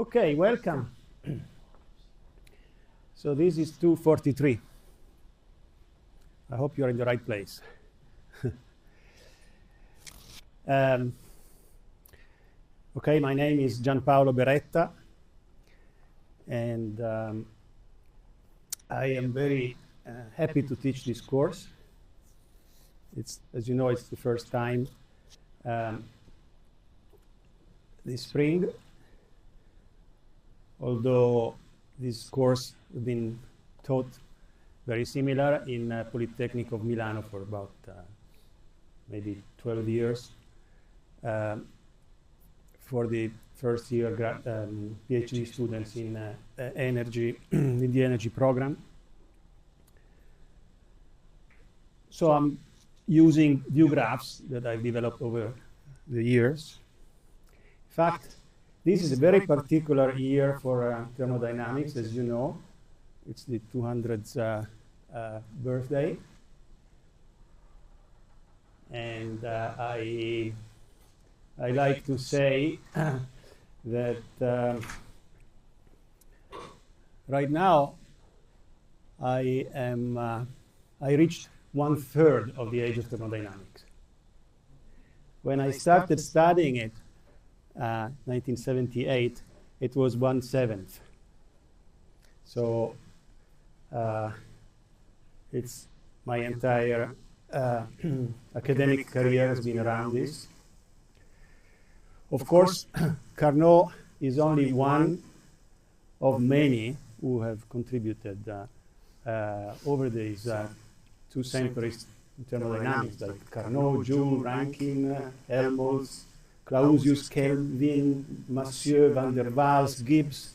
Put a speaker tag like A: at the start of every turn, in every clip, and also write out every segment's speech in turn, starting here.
A: Okay, welcome. So this is 243. I hope you're in the right place. Okay, my name is Paolo Beretta, and I am very happy to teach this course. It's, as you know, it's the first time this spring, although this course has been taught very similar in Polytechnic of Milano for about maybe 12 years for the first year PhD students in energy, in the energy program. So I'm using view graphs that I've developed over the years. In fact, this is a very particular year for thermodynamics, as you know. It's the 200th birthday. And I like to say that right now I reached 1/3 of the age of thermodynamics. When I started studying it, 1978, it was 1/7. So it's my entire academic career has been around this. Of course, Carnot is only one of many who have contributed over these 2 centuries in thermodynamics, like Carnot, Joule, Rankine, Helmholtz, Clausius, Kelvin, Massieu, van der Waals, Gibbs,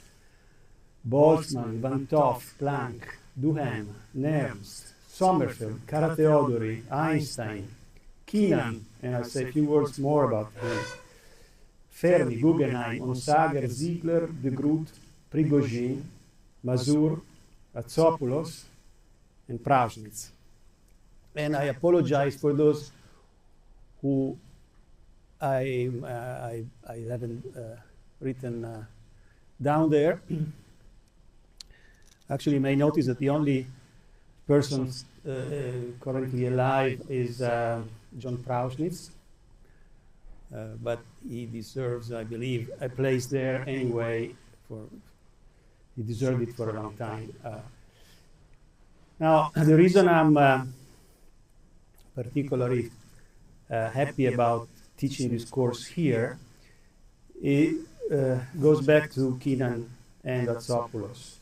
A: Boltzmann, Van 't Hoff, Planck, Duhem, Nernst, Sommerfeld, Karateodori, Einstein, Keenan, and I'll say a few words more about him, Fermi, Guggenheim, Onsager, Ziegler, de Groot, Prigogine, Mazur, Hatsopoulos, and Prausnitz. And I apologize for those who I haven't written down there. Actually, you may notice that the only person currently alive is John Prausnitz, but he deserves, I believe, a place there anyway. He deserved it for a long time. Now, the reason I'm particularly happy about teaching this course here, it goes back to Keenan and Hatsopoulos.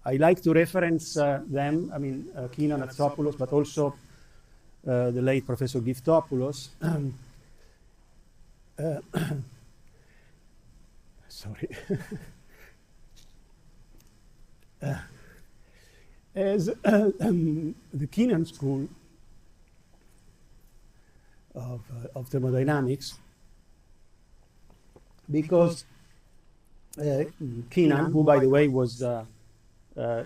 A: I like to reference them, I mean, Keenan, Hatsopoulos, but also the late Professor Giftopoulos. Sorry. As the Keenan school of thermodynamics, because Keenan, who by the way was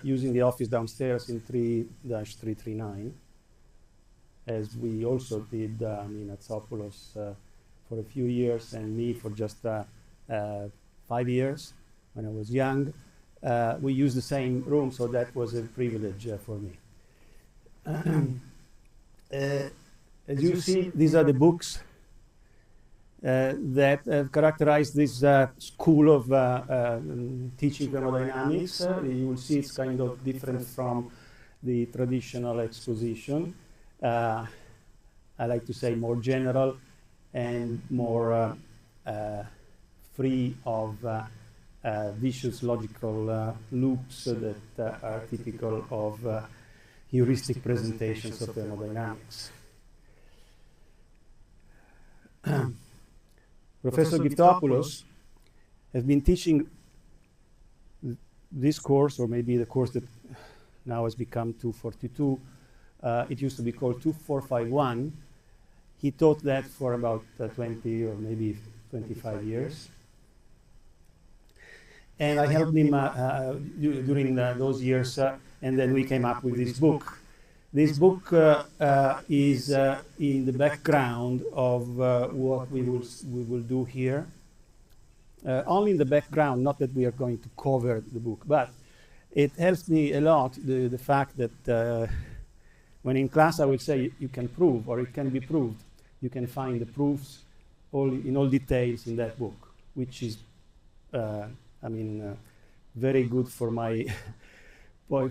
A: using the office downstairs in 3-339, as we also did Hatsopoulos for a few years and me for just 5 years when I was young. We used the same room, so that was a privilege for me. As you see, these are the books that have characterized this school of teaching thermodynamics. You will see it's kind of different from the traditional exposition. I like to say more general and more free of vicious logical loops that are typical of heuristic presentations of thermodynamics. Professor Giftopoulos has been teaching this course, or maybe the course that now has become 242. It used to be called 2451. He taught that for about 20 or maybe 25 years. And I helped him during those years, and then we came up with this book. This book is in the background of what we will do here. Only in the background, not that we are going to cover the book, but it helps me a lot, the fact that when in class I will say you can prove, or it can be proved, you can find the proofs in all details in that book, which is, I mean, very good for my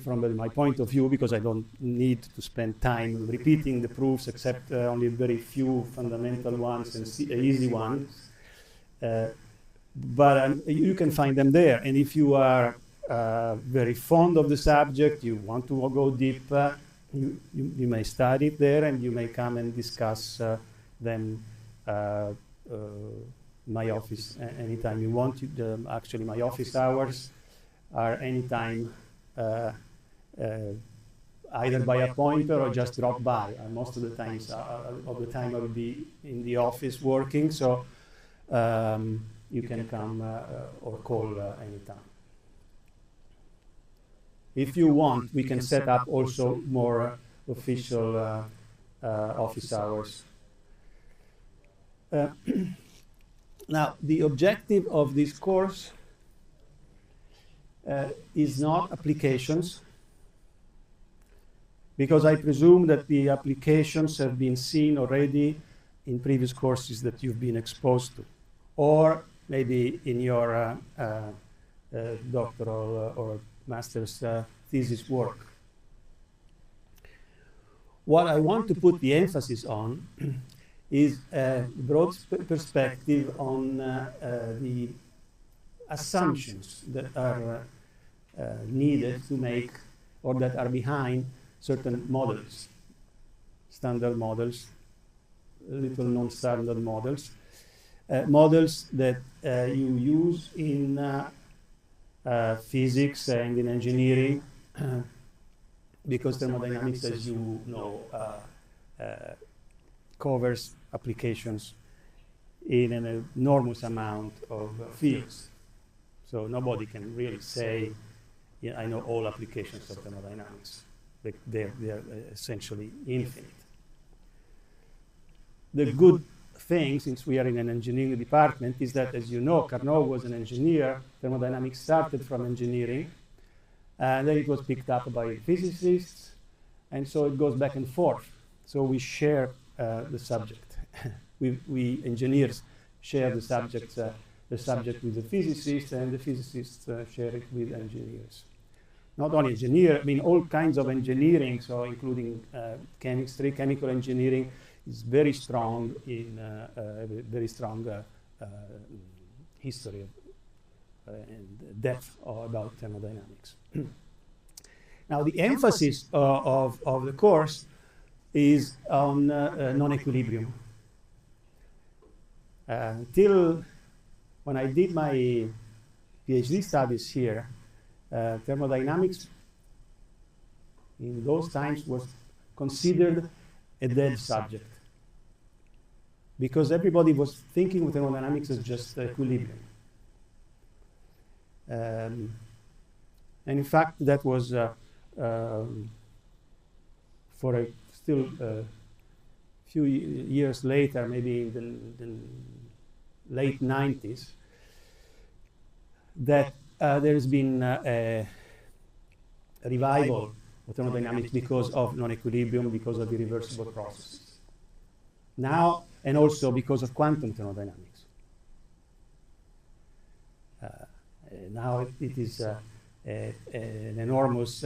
A: from my point of view, because I don't need to spend time repeating the proofs, except only very few fundamental ones and easy ones. But you can find them there, and if you are very fond of the subject, you want to go deeper, you may study it there, and you may come and discuss them my office anytime you want. Actually, my office hours are anytime, either by appointment or just drop by. Most of the times, of the time I will be in the office working, so you can come or call anytime. If you want, we can set up also more official office hours. Now, the objective of this course is not applications, because I presume that the applications have been seen already in previous courses that you've been exposed to, or maybe in your doctoral or master's thesis work. What I want to put the emphasis on is a broad perspective on the assumptions that are needed to make, or that are behind certain models, standard models, little non-standard models, models that you use in physics and in engineering, because thermodynamics, as you know, covers applications in an enormous amount of fields. So nobody can really say, yeah, I know all applications of thermodynamics. They're essentially infinite. The good thing, since we are in an engineering department, is that, as you know, Carnot was an engineer. Thermodynamics started from engineering, and then it was picked up by physicists, and so it goes back and forth. So we share the subject. we engineers share the subject with the physicists, and the physicists share it with engineers. Not only engineer, I mean all kinds of engineering, so including chemistry, chemical engineering is very strong in very strong history and depth about thermodynamics. Now, the emphasis of the course is on non-equilibrium. Until when I did my PhD studies here, thermodynamics in those times was considered a dead subject, because everybody was thinking of thermodynamics as just equilibrium. And in fact, that was for a still few years later, maybe in the late 90s, that there has been a revival of thermodynamics because of non-equilibrium, because of irreversible processes. Now, and also because of quantum thermodynamics. Now it is an enormous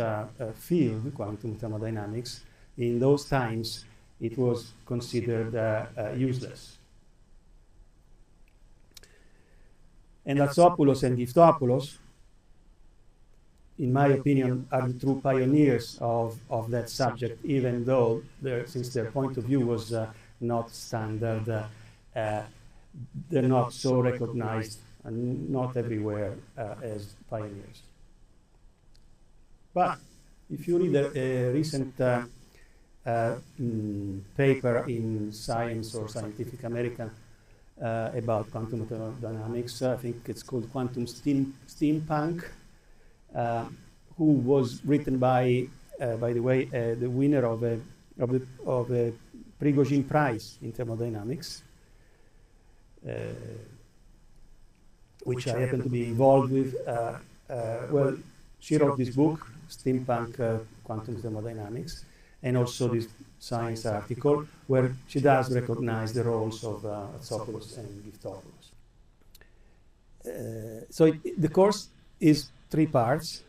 A: field, quantum thermodynamics. In those times, it was considered useless. And Hatsopoulos and Giftopoulos, in my opinion, are the true pioneers of that subject, even though, since their point of view was not standard, they're not so recognized and not everywhere as pioneers. But if you read a recent paper in Science or Scientific American about quantum thermodynamics, I think it's called Quantum Steampunk, who was written by by the way, the winner of a Prigogine Prize in Thermodynamics, which I happen to be involved with. Well, she wrote this book, Steampunk Quantum Thermodynamics, and also this science article where she does recognize the roles of Hatsopoulos and Giftopoulos. So the course is 3 parts.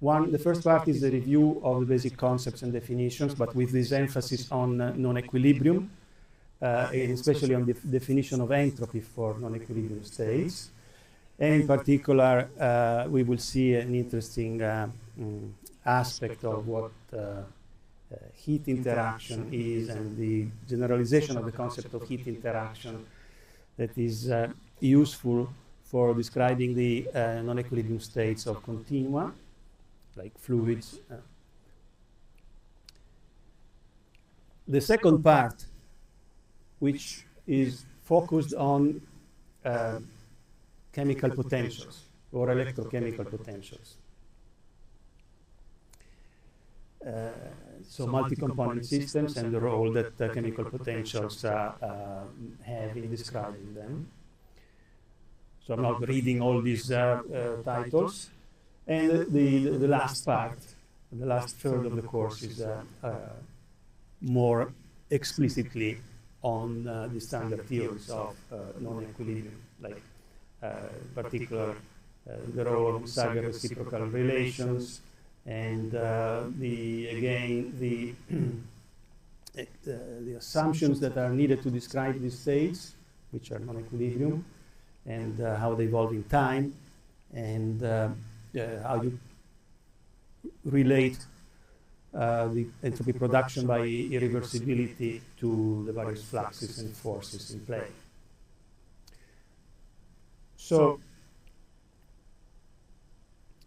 A: The first part is a review of the basic concepts and definitions, but with this emphasis on non-equilibrium, and especially on the definition of entropy for non-equilibrium states. And in particular, we will see an interesting aspect of what heat interaction is, and the generalization of the concept of heat interaction that is useful for describing the non-equilibrium states of continua, like fluids. The second part, which is focused on chemical potentials or electrochemical potentials. So multi-component systems and the role that chemical potentials have in describing them. So I'm not reading all these titles. And the last part, the last third of the course is more explicitly on the standard theories of non-equilibrium, like in particular the role of Sager reciprocal relations, and the assumptions that are needed to describe these states, which are non-equilibrium, and how they evolve in time, and how you relate the entropy production by irreversibility to the various fluxes and forces in play. So,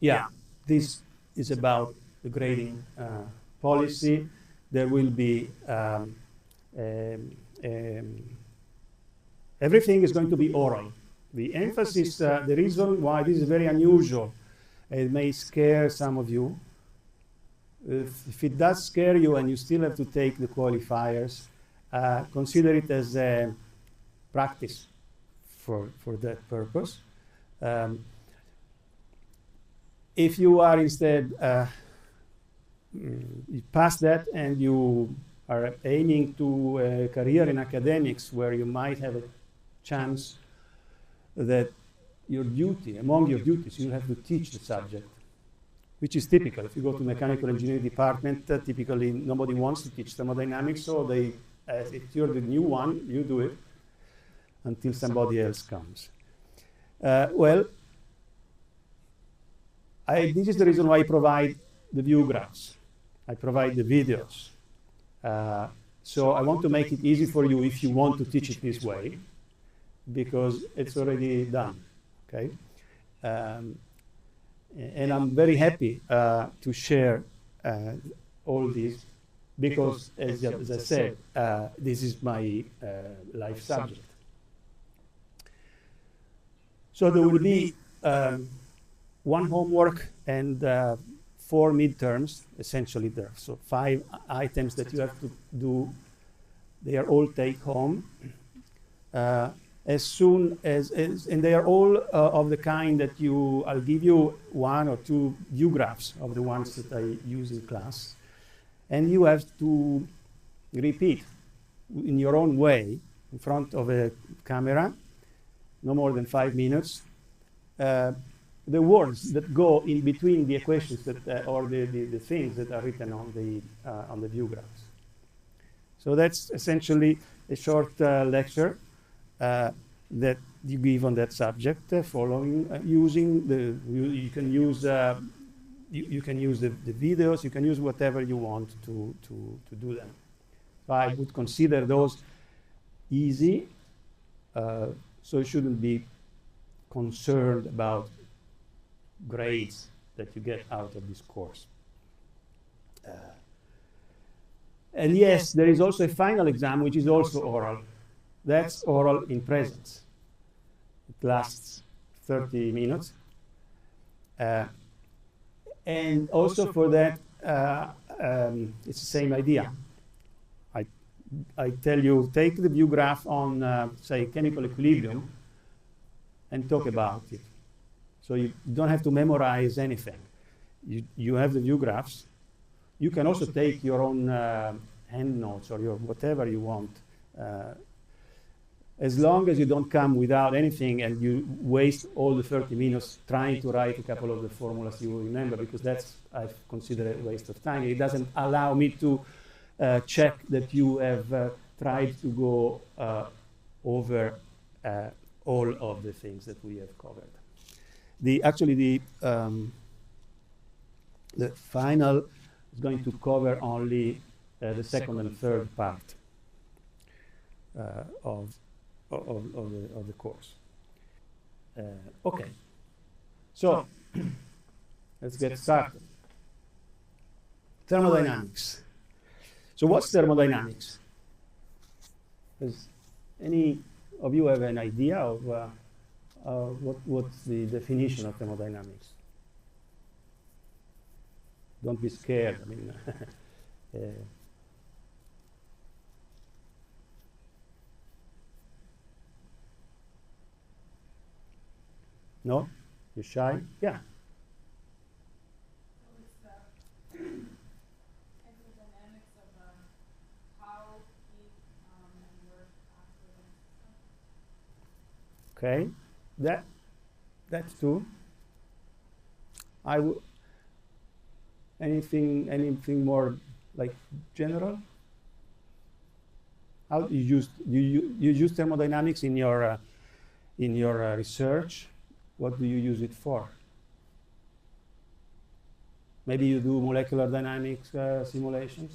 A: yeah, this is about the grading policy. There will be everything is going to be oral. The emphasis, the reason why this is very unusual, it may scare some of you. If it does scare you and you still have to take the qualifiers, consider it as a practice for that purpose. If you are instead, you pass that and you are aiming to a career in academics where you might have a chance that your duty, among your duties, you have to teach the subject, which is typical. If you go to mechanical engineering department, typically nobody wants to teach thermodynamics, so they, if you're the new one, you do it until somebody else comes. Well, this is the reason why I provide the view graphs. I provide the videos. So I want to make it easy for you if you want to teach it this way, because it's already done, okay? And I'm very happy to share all this, because, as I said, this is my life subject. So there will be one homework and 4 midterms, essentially there. So 5 items that you have to do. They are all take home. As soon as and they are all of the kind that I'll give you 1 or 2 view graphs of the ones that I use in class. And you have to repeat in your own way, in front of a camera, no more than 5 minutes, the words that go in between the equations that, or the things that are written on the view graphs. So that's essentially a short lecture that you give on that subject, following using you can use the videos, you can use whatever you want to do them. So I would consider those easy, so you shouldn't be concerned about grades that you get out of this course. And yes, there is also a final exam, which is also oral. That's oral in presence. It lasts 30 minutes. And also for that, it's the same idea. I tell you, take the view graph on, say, chemical equilibrium and talk about it. So you don't have to memorize anything. You have the view graphs. You can also take your own hand notes or your whatever you want, as long as you don't come without anything and you waste all the 30 minutes trying to write a couple of the formulas you will remember, because that's, I consider it a waste of time. It doesn't allow me to check that you have tried to go over all of the things that we have covered. Actually, the final is going to cover only the second and third part of the course. Okay, so let's get started. Thermodynamics. So what's thermodynamics? Does any of you have an idea of what's the definition of thermodynamics? Don't be scared. I mean, no? You're shy? Yeah. Okay, that's true. I would anything more like general. How do you use thermodynamics in your research? What do you use it for? Maybe you do molecular dynamics simulations.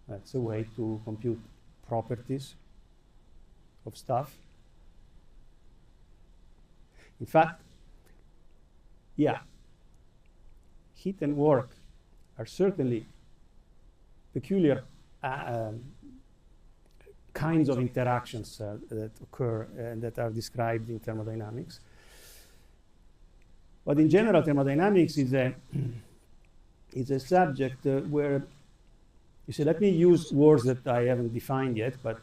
A: That's a way to compute properties of stuff. In fact, yeah, heat and work are certainly peculiar kinds of interactions that occur and that are described in thermodynamics. But in general, thermodynamics is a subject where you say, let me use words that I haven't defined yet, but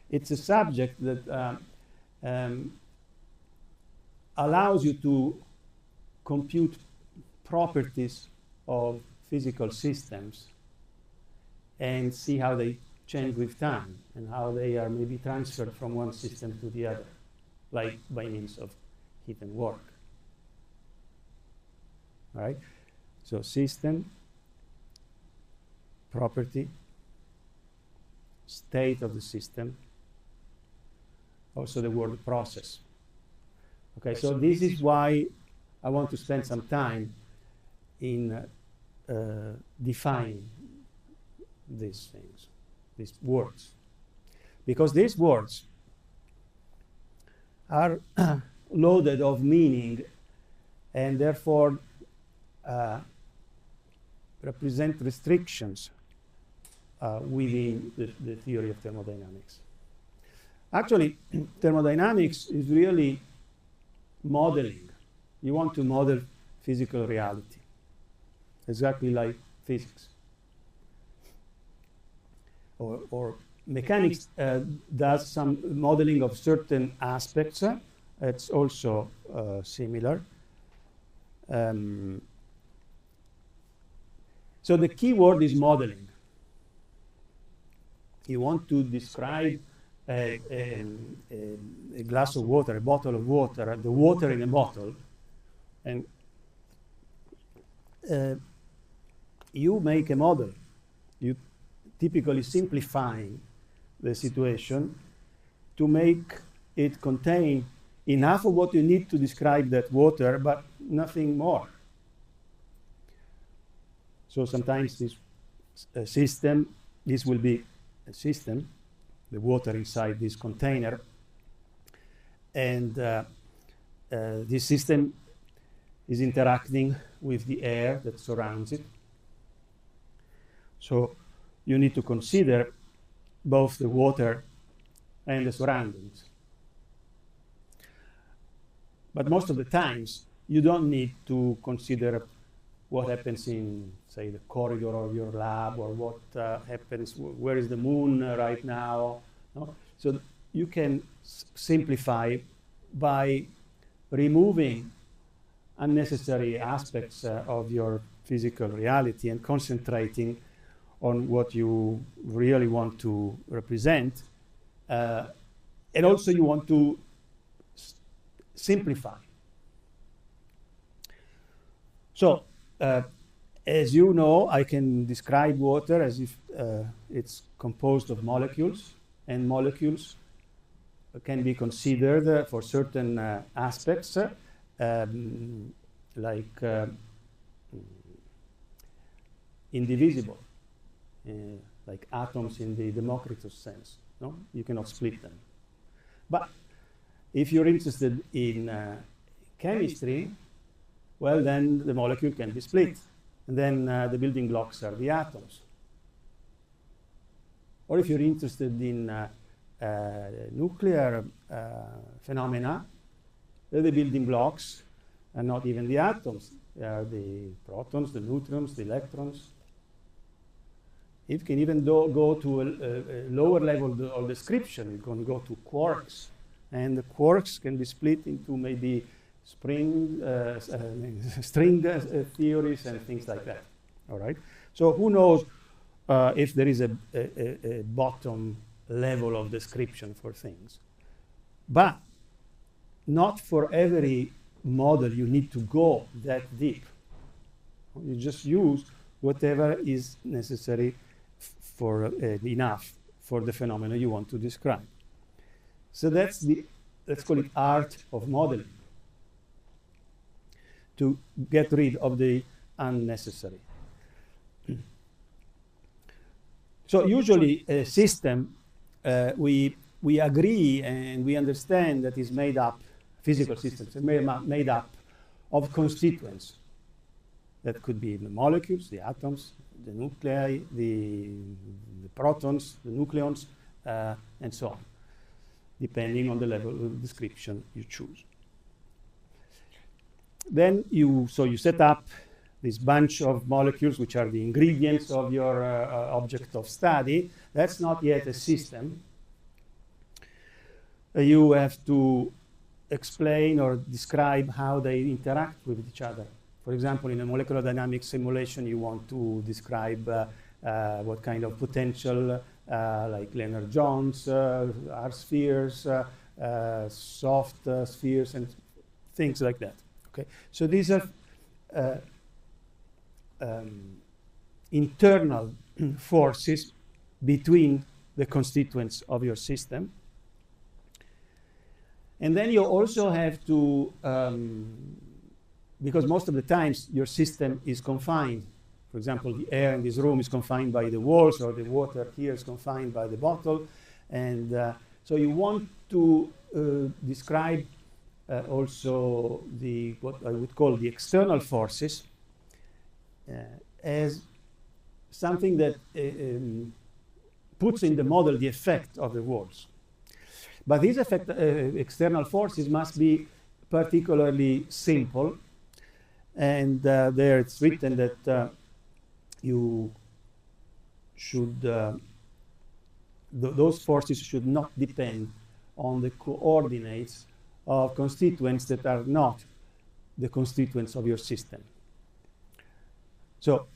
A: it's a subject that allows you to compute properties of physical systems and see how they change with time and how they are maybe transferred from one system to the other, like by means of heat and work. All right? So system, property, state of the system, also the word process. Okay, so this is why I want to spend some time in defining these things, these words. Because these words are loaded of meaning and therefore represent restrictions within the theory of thermodynamics. Actually, thermodynamics is really modeling. You want to model physical reality, exactly like physics. Or mechanics does some modeling of certain aspects. It's also similar. So the key word is modeling. You want to describe a glass of water, a bottle of water, the water in a bottle, and you make a model. You typically simplifying the situation to make it contain enough of what you need to describe that water, but nothing more. So sometimes this system, this will be a system, the water inside this container, and this system is interacting with the air that surrounds it. So you need to consider both the water and the surroundings. But most of the times, you don't need to consider what happens in, say, the corridor of your lab, or what happens, where is the moon right now. No? So you can simplify by removing unnecessary aspects of your physical reality and concentrating on what you really want to represent. And also you want to simplify. So, as you know, I can describe water as if it's composed of molecules, and molecules can be considered for certain aspects, like indivisible, like atoms in the Democritus sense. No? You cannot split them. But if you're interested in chemistry, well, then the molecule can be split. And then the building blocks are the atoms. Or if you're interested in nuclear phenomena, the building blocks are not even the atoms. They are the protons, the neutrons, the electrons. You can even go to a lower level of description. You can go to quarks. And the quarks can be split into maybe string theories and things like that. All right. So who knows if there is a bottom level of description for things? But not for every model you need to go that deep. You just use whatever is necessary for enough for the phenomena you want to describe. So that's the, let's call it, art of modeling, to get rid of the unnecessary. So usually a system, we agree and we understand that is made up, physical systems are made up of constituents. That could be the molecules, the atoms, the nuclei, the protons, the nucleons, and so on, depending on the level of description you choose. Then you set up this bunch of molecules, which are the ingredients of your object of study. That's not yet a system. You have to explain or describe how they interact with each other. For example, in a molecular dynamics simulation, you want to describe what kind of potential, like Lennard-Jones, R spheres, soft spheres, and things like that. Okay, so these are internal forces between the constituents of your system. And then you also have to, because most of the times your system is confined. For example, the air in this room is confined by the walls, or the water here is confined by the bottle. And so you want to describe also what I would call the external forces as something that puts in the model the effect of the walls. But these external forces must be particularly simple, and there it's written that you should, those forces should not depend on the coordinates of constituents that are not the constituents of your system. So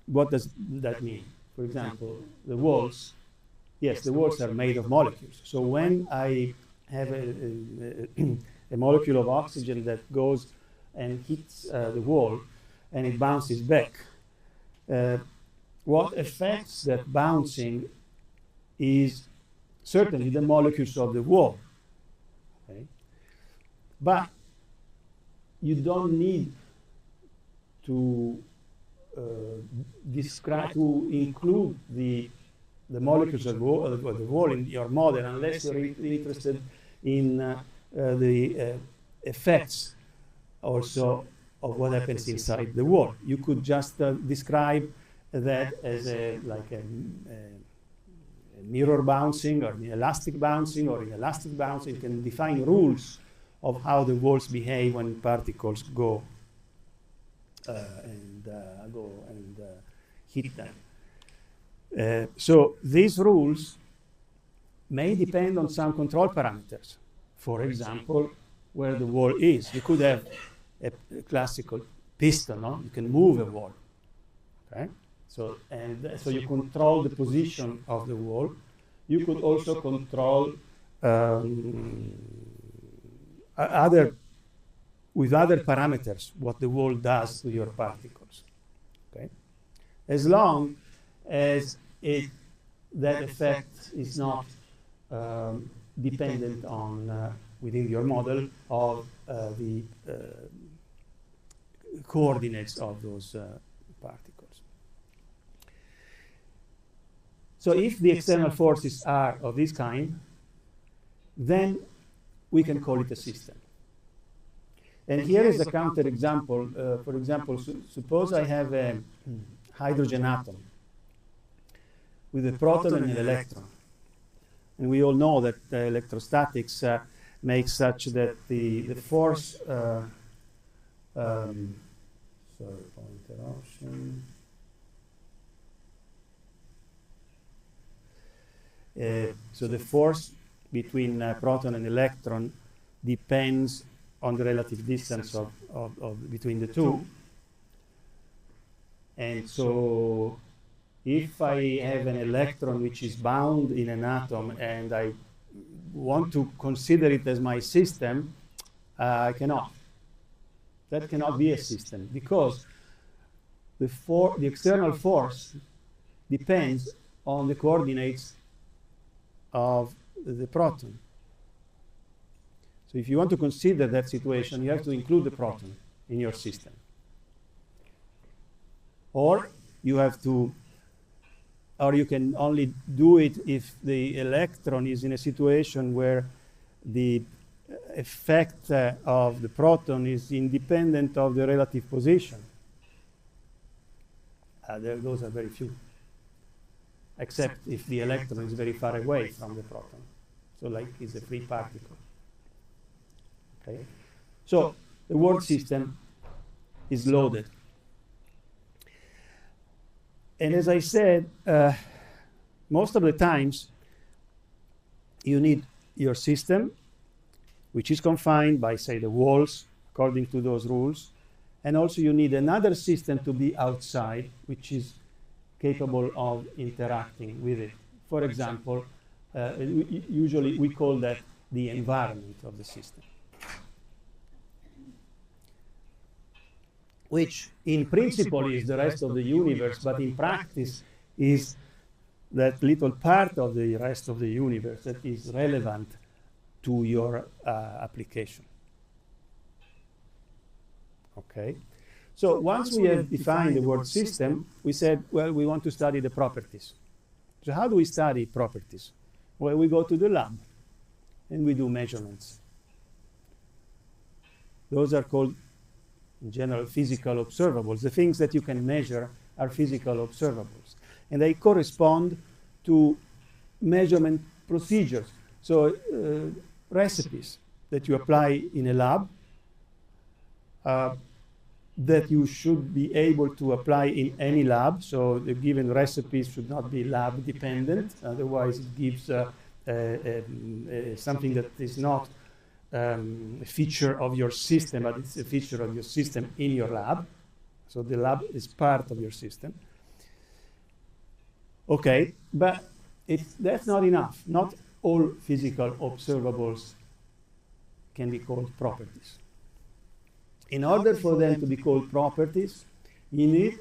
A: what does that mean? For example, the walls, yes, the walls are made of molecules. So when I have a molecule of oxygen that goes and hits the wall and it bounces back, what affects that bouncing is certainly the molecules of the wall. Okay? But you don't need to include the molecules of the wall in your model unless you're interested in the effects also of what happens inside the wall. You could just describe that as like a mirror bouncing, or an elastic bouncing, or inelastic bouncing. You can define rules of how the walls behave when particles go and go and hit them. So these rules may depend on some control parameters. For example, where the wall is. You could have a classical piston, no? You can move a wall. Okay? So you control the position of the wall. You could also control with other parameters what the wall does to your particles. Okay? As long as that effect is not dependent on within your model of the coordinates of those particles. So if the external forces are of this kind, then we can call it a system. And here is a counter example. For example, suppose I have a hydrogen atom with a proton and an electron. And we all know that electrostatics makes such that the force sorry for interruption. So the force between proton and electron depends on the relative distance of between the two. And so if I have an electron which is bound in an atom and I want to consider it as my system, I cannot. That cannot be a system because the external force depends on the coordinates of the proton. So if you want to consider that situation, you have to include the proton in your system. Or you have to, or you can only do it if the electron is in a situation where the effect of the proton is independent of the relative position. Those are very few, except if the electron is very far away from the proton. So like it's a free particle. Okay? So the word system is loaded. And as I said, most of the times you need your system, which is confined by, say, the walls, according to those rules. And also you need another system to be outside, which is capable of interacting with it. For example, usually we call that the environment of the system, which in principle is the rest of the universe, but in practice is that little part of the rest of the universe that is relevant to your application. Okay? So once we have defined the word system, we said, well, we want to study the properties. So how do we study properties? Well, we go to the lab and we do measurements. Those are called, in general, physical observables. The things that you can measure are physical observables. And they correspond to measurement procedures. So recipes that you apply in a lab that you should be able to apply in any lab. So the given recipes should not be lab dependent. Otherwise it gives something that is not a feature of your system, but it's a feature of your system in your lab. So the lab is part of your system. Okay, but that's not enough. Not all physical observables can be called properties. In order for them to be called properties, you need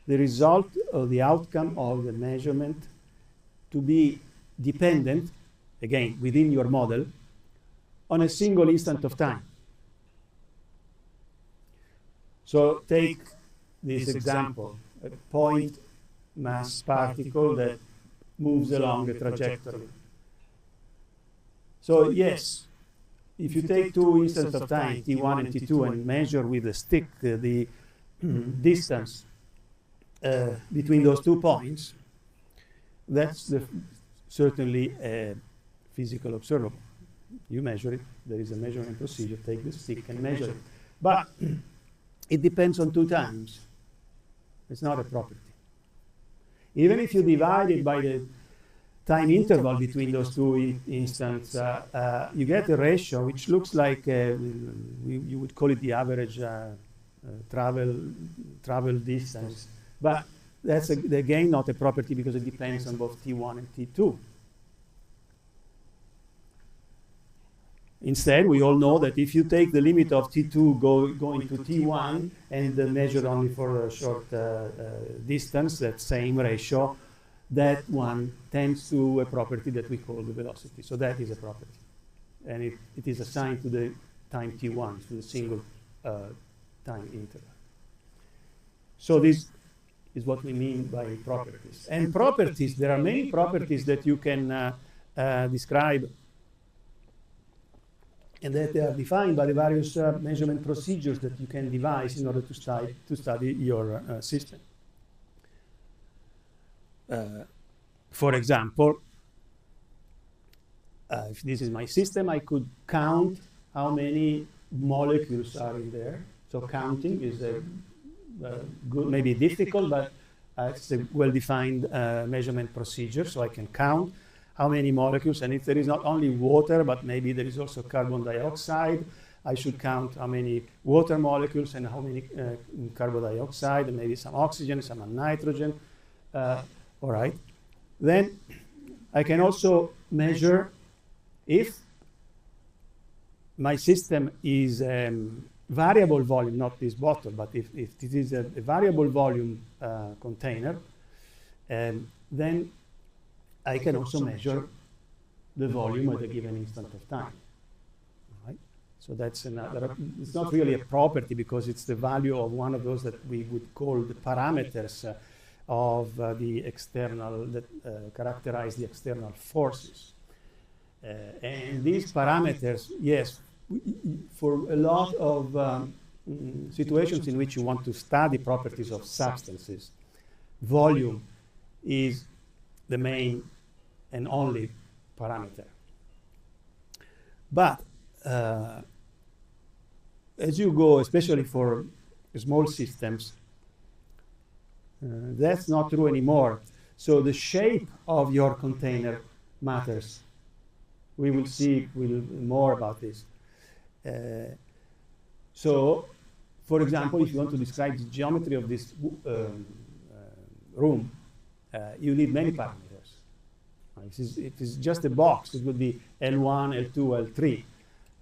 A: the result or the outcome of the measurement to be dependent, again, within your model, on a single instant of time. So take this example, a point mass particle that moves along a trajectory. So yes, if you take two instants of time, t1 and t2, and measure with a stick the distance between those 2 points, that's certainly a physical observable. You measure it, there is a measurement procedure, take the stick and measure it. But it depends on 2 times. It's not a property. Even if you divide it by the time interval between those 2 instants, you get a ratio which looks like you would call it the average travel distance, but that's again not a property because it depends on both T1 and T2. Instead, we all know that if you take the limit of T2 going to T1 and measure only for a short distance, that same ratio, that one tends to a property that we call the velocity. So that is a property. And it is assigned to the time T1, to the single time interval. So this is what we mean by properties. And properties, there are many properties that you can describe and that they are defined by the various measurement procedures that you can devise in order to study your system. For example, if this is my system, I could count how many molecules are in there. So counting is a good, maybe difficult, but it's a well-defined measurement procedure. So I can count how many molecules, and if there is not only water, but maybe there is also carbon dioxide, I should count how many water molecules and how many carbon dioxide, and maybe some oxygen, some nitrogen. All right. Then I can also measure if my system is variable volume, not this bottle, but if it is a variable volume container, then I can also measure the volume at a given instant of time. Right? So that's another, it's not really a property because it's the value of one of those that we would call the parameters of the external, that characterize the external forces. And these parameters, yes, for a lot of situations in which you want to study properties of substances, volume is the main and only parameter. But as you go, especially for small systems, that's not true anymore. So the shape of your container matters. We will see more about this. So, for example, if you want to describe the geometry of this room, you need many parameters. If it's just a box, it would be L1, L2, L3.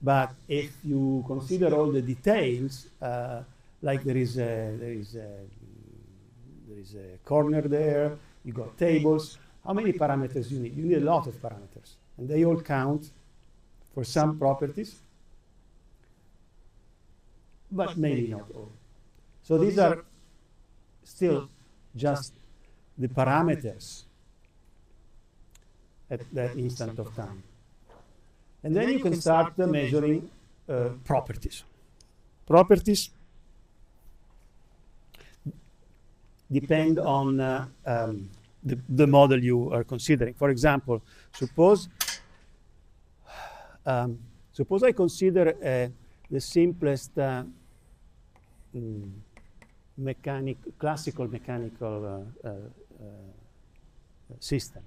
A: But if you consider all the details, like there is a corner there, you got tables, how many parameters you need? You need a lot of parameters. And they all count for some properties, but maybe not all. So these are still just the parameters at that instant of time. And then you can start measuring properties. Properties depend on the model you are considering. For example, suppose I consider the simplest classical mechanical system,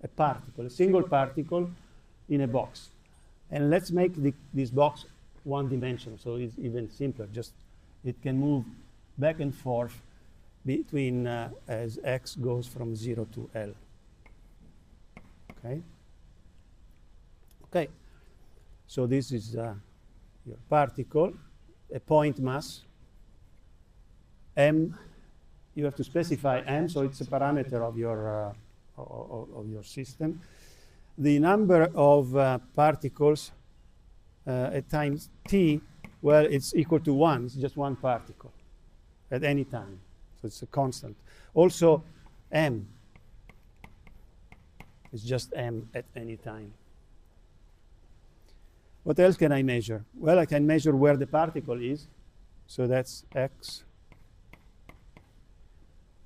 A: a particle, a single particle in a box. And let's make this box one-dimensional, so it's even simpler. Just it can move back and forth between as x goes from 0 to L. Okay. Okay. So this is your particle, a point mass. M, you have to specify M, so it's a parameter of your system. The number of particles at times t, well, it's equal to 1. It's just one particle at any time. So it's a constant. Also, M is just M at any time. What else can I measure? Well, I can measure where the particle is. So that's x.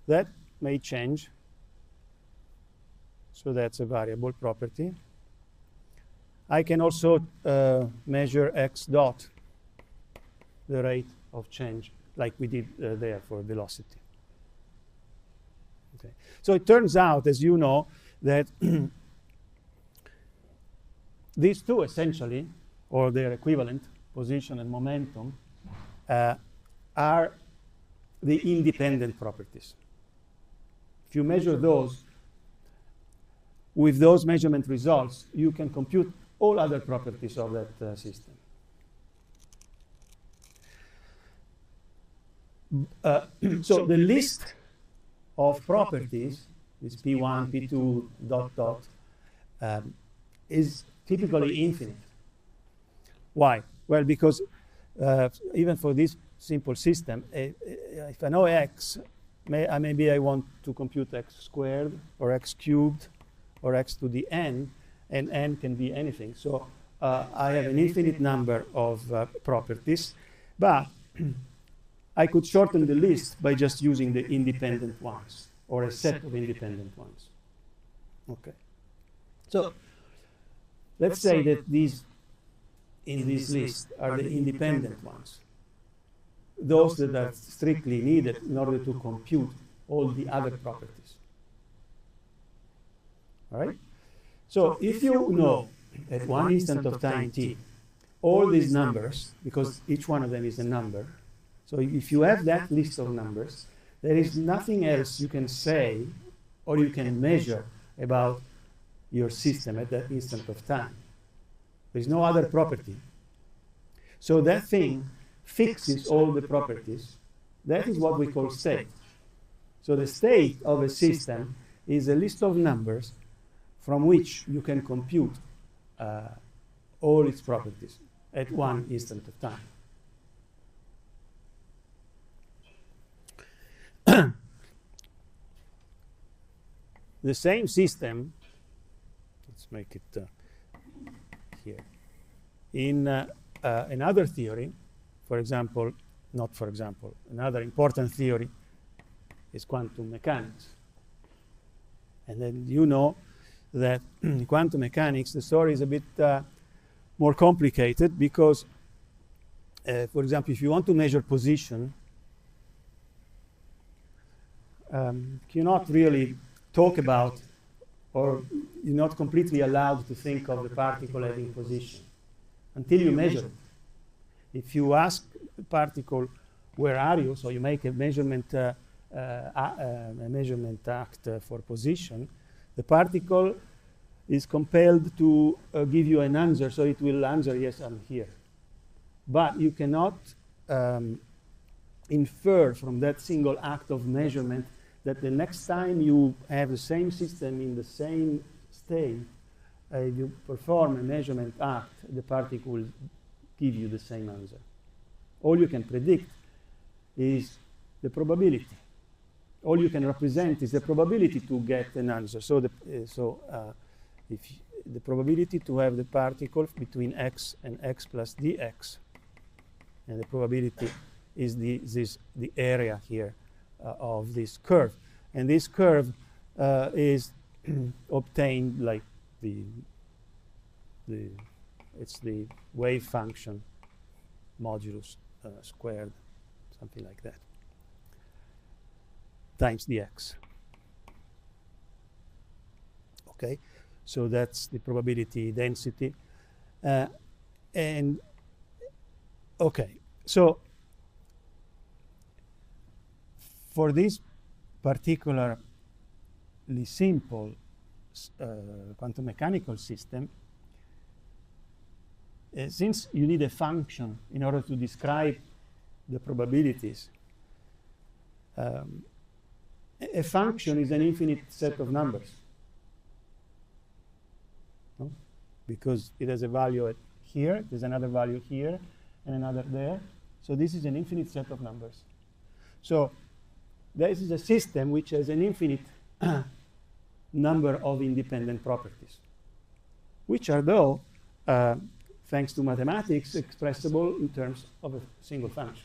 A: That may change. So that's a variable property. I can also measure x dot, the rate of change like we did there for velocity. Okay. So it turns out, as you know, that these two essentially, or their equivalent, position and momentum, are the independent properties. If you measure those, with those measurement results, you can compute all other properties of that system. So the list of properties, this P1, P2, dot, dot, is typically infinite. Why? Well, because even for this simple system, if I know x, maybe I want to compute x squared or x cubed or x to the n, and n can be anything. So I have an infinite number of properties, but I could shorten the list by just using the independent ones, or a set of independent ones. Okay. So let's say that these in this list are the independent ones, those that are strictly needed in order to compute all the other properties. All right? So if you know at one instant of time t all these numbers, because each one of them is a number, so if you have that list of numbers, there is nothing else you can say or you can measure about your system at that instant of time. There is no other property. So that thing fixes all the properties. That is what we call state. So the state of a system is a list of numbers from which you can compute all its properties at one instant of time. The same system, let's make it here, in another theory, another important theory is quantum mechanics. And then you know that in quantum mechanics, the story is a bit more complicated because, for example, if you want to measure position, you cannot really talk about, or you're not completely allowed to think of the particle having position until you measure it. If you ask the particle, where are you? So you make a measurement act for position, the particle is compelled to give you an answer, so it will answer, yes, I'm here. But you cannot infer from that single act of measurement that the next time you have the same system in the same state, you perform a measurement act, the particle will give you the same answer. All you can predict is the probability. All you can represent is the probability to get an answer. So if the probability to have the particle between x and x plus dx, and the probability is the area here of this curve, and this curve is obtained like it's the wave function modulus squared, something like that, times dx. Okay, so that's the probability density, and okay, so for this particularly simple quantum mechanical system, since you need a function in order to describe the probabilities, a function is an infinite set of numbers, no? Because it has a value at here, there's another value here, and another there. So this is an infinite set of numbers. So this is a system which has an infinite number of independent properties, which are, though, thanks to mathematics, expressible in terms of a single function.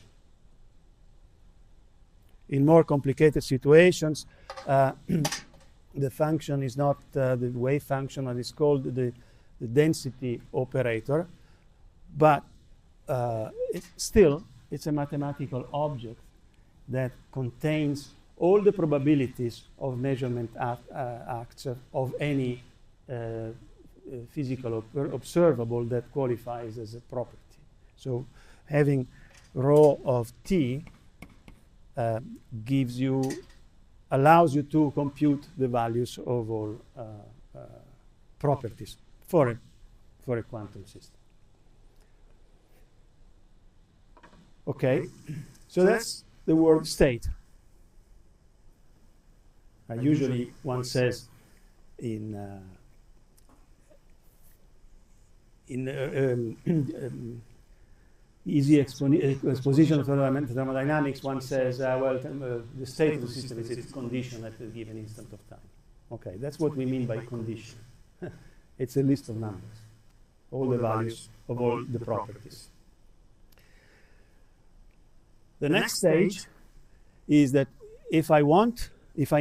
A: In more complicated situations, the function is not the wave function, but it's called the density operator, but it's still it's a mathematical object that contains all the probabilities of measurement acts of any physical observable that qualifies as a property. So having rho of t allows you to compute the values of all properties for a quantum system. Okay, so that's the word state. Usually one says in easy exposition of thermodynamics, one says, well, the state of the system is its condition at a given instant of time. Okay, that's what we mean by condition. It's a list of numbers, all the values of all the properties. The next stage is that if I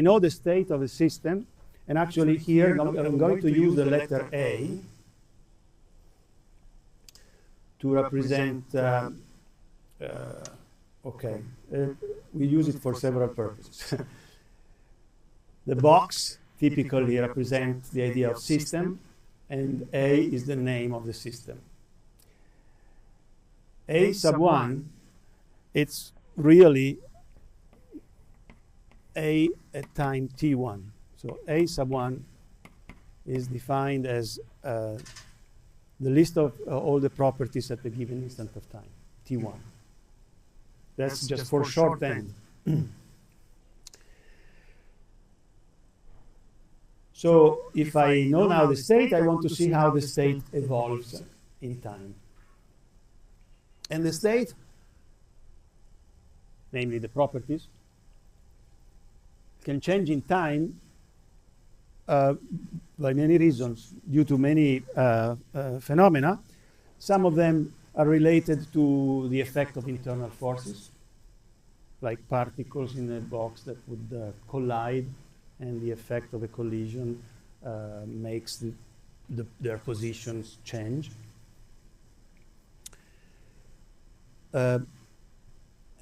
A: know the state of the system, and actually here I'm going to use the letter A to represent, we use it for several purposes. The box typically represents the idea of system, and A is the name of the system. A sub 1, it's really A at time t1. So A sub 1 is defined as the list of all the properties at a given instant of time, t1. That's just for shorthand. So if I know now the state, I want to see how the state evolves in time. And the state, namely the properties, can change in time by many reasons, due to many phenomena. Some of them are related to the effect of internal forces, like particles in a box that would collide, and the effect of a collision makes their positions change. They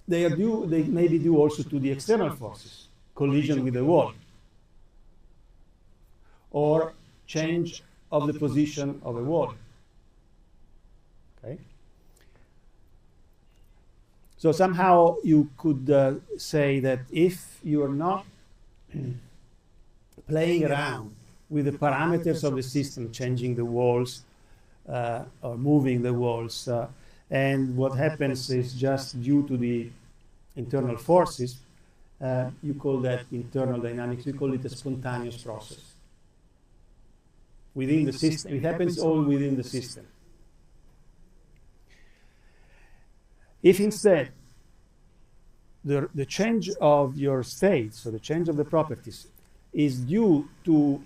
A: may be due also to the external forces, collision with the wall, or change of the position of a wall. Okay. So somehow you could say that if you are not playing around with the parameters of the system, changing the walls or moving the walls, and what happens is just due to the internal forces, you call that internal dynamics, we call it a spontaneous process. Within the system, it happens all within the system. If instead the change of your state, so the change of the properties, is due to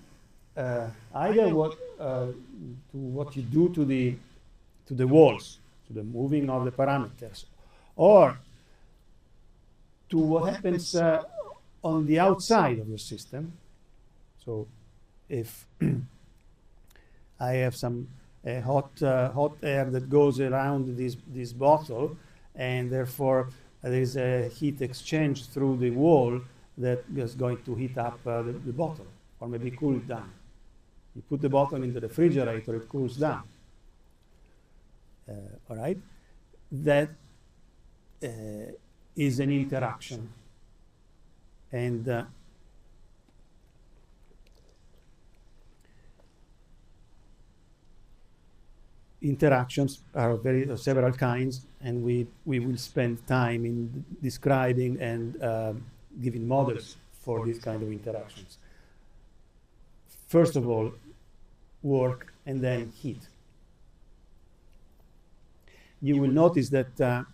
A: either what you do to the walls, to the moving of the parameters, or to what happens on the outside of your system. So if I have some hot air that goes around this bottle, and therefore there is a heat exchange through the wall that is going to heat up the bottle, or maybe cool it down. You put the bottle in the refrigerator, it cools down. All right? That is an interaction. And interactions are several kinds, and we will spend time in describing and giving models for these kind of interactions. First of all, work, and then heat. You will notice that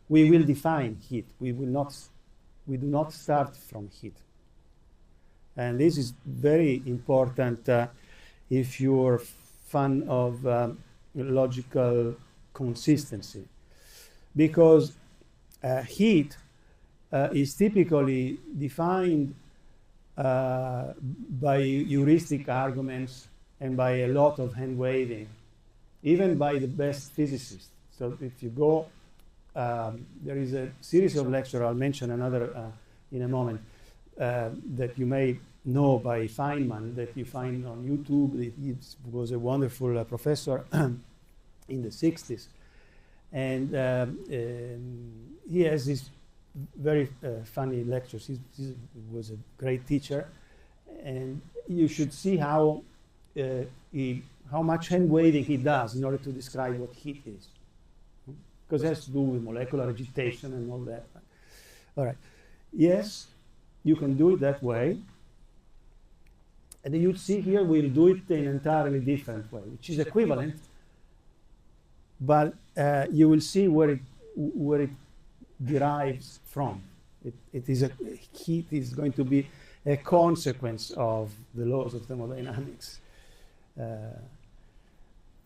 A: we will define heat. We do not start from heat. And this is very important if you're fan of logical consistency, because heat is typically defined by heuristic arguments and by a lot of hand waving, even by the best physicists. So if you go there is a series of lectures, I'll mention another in a moment, that you may know by Feynman, that you find on YouTube. He was a wonderful professor in the 60s. And he has these very funny lectures. He was a great teacher. And you should see how much hand waving he does in order to describe what heat is. Because it has to do with molecular agitation and all that. All right. Yes, you can do it that way. And then you see here we'll do it in an entirely different way, which is equivalent. But you will see where it derives from. Heat is going to be a consequence of the laws of thermodynamics,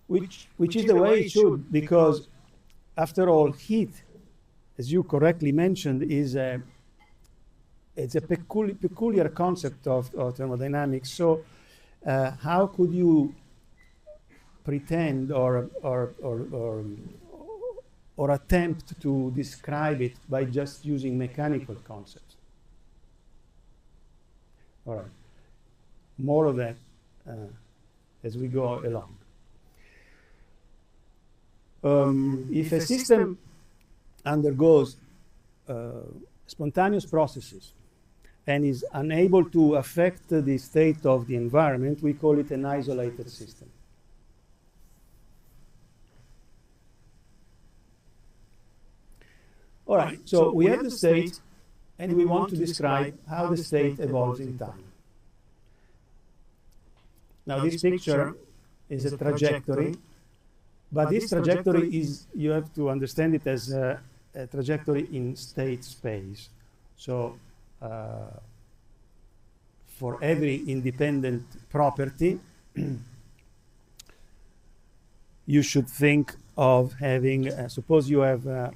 A: which is the way it should, because after all, heat, as you correctly mentioned, it's a peculiar concept of thermodynamics. So how could you pretend or attempt to describe it by just using mechanical concepts? All right. More of that as we go along. If a system undergoes spontaneous processes and is unable to affect the state of the environment, we call it an isolated system. All right, so we have the state, and we want to describe how the state evolves in time. Now, this picture is a trajectory, but this trajectory is, you have to understand it as a trajectory in state space. So, for every independent property, you should think of having, suppose you have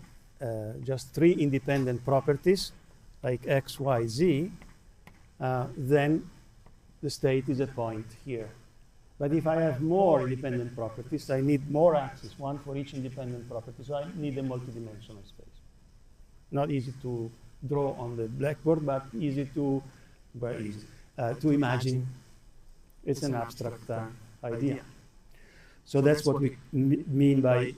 A: just 3 independent properties, like x, y, z, then the state is a point here. But if I have more independent properties, I need more axes, one for each independent property, so I need a multidimensional space. Not easy to draw on the blackboard, but easy to imagine. It's an abstract idea. So that's what we mean by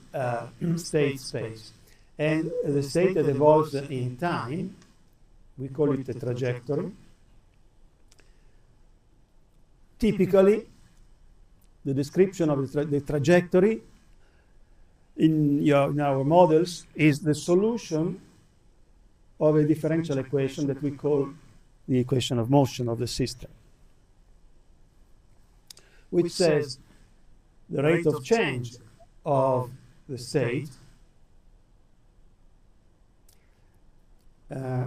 A: state space. And the state that evolves in time, we call it a trajectory. Typically, the description of the trajectory in our models is the solution of a differential equation that we call the equation of motion of the system, which says the rate of change of the state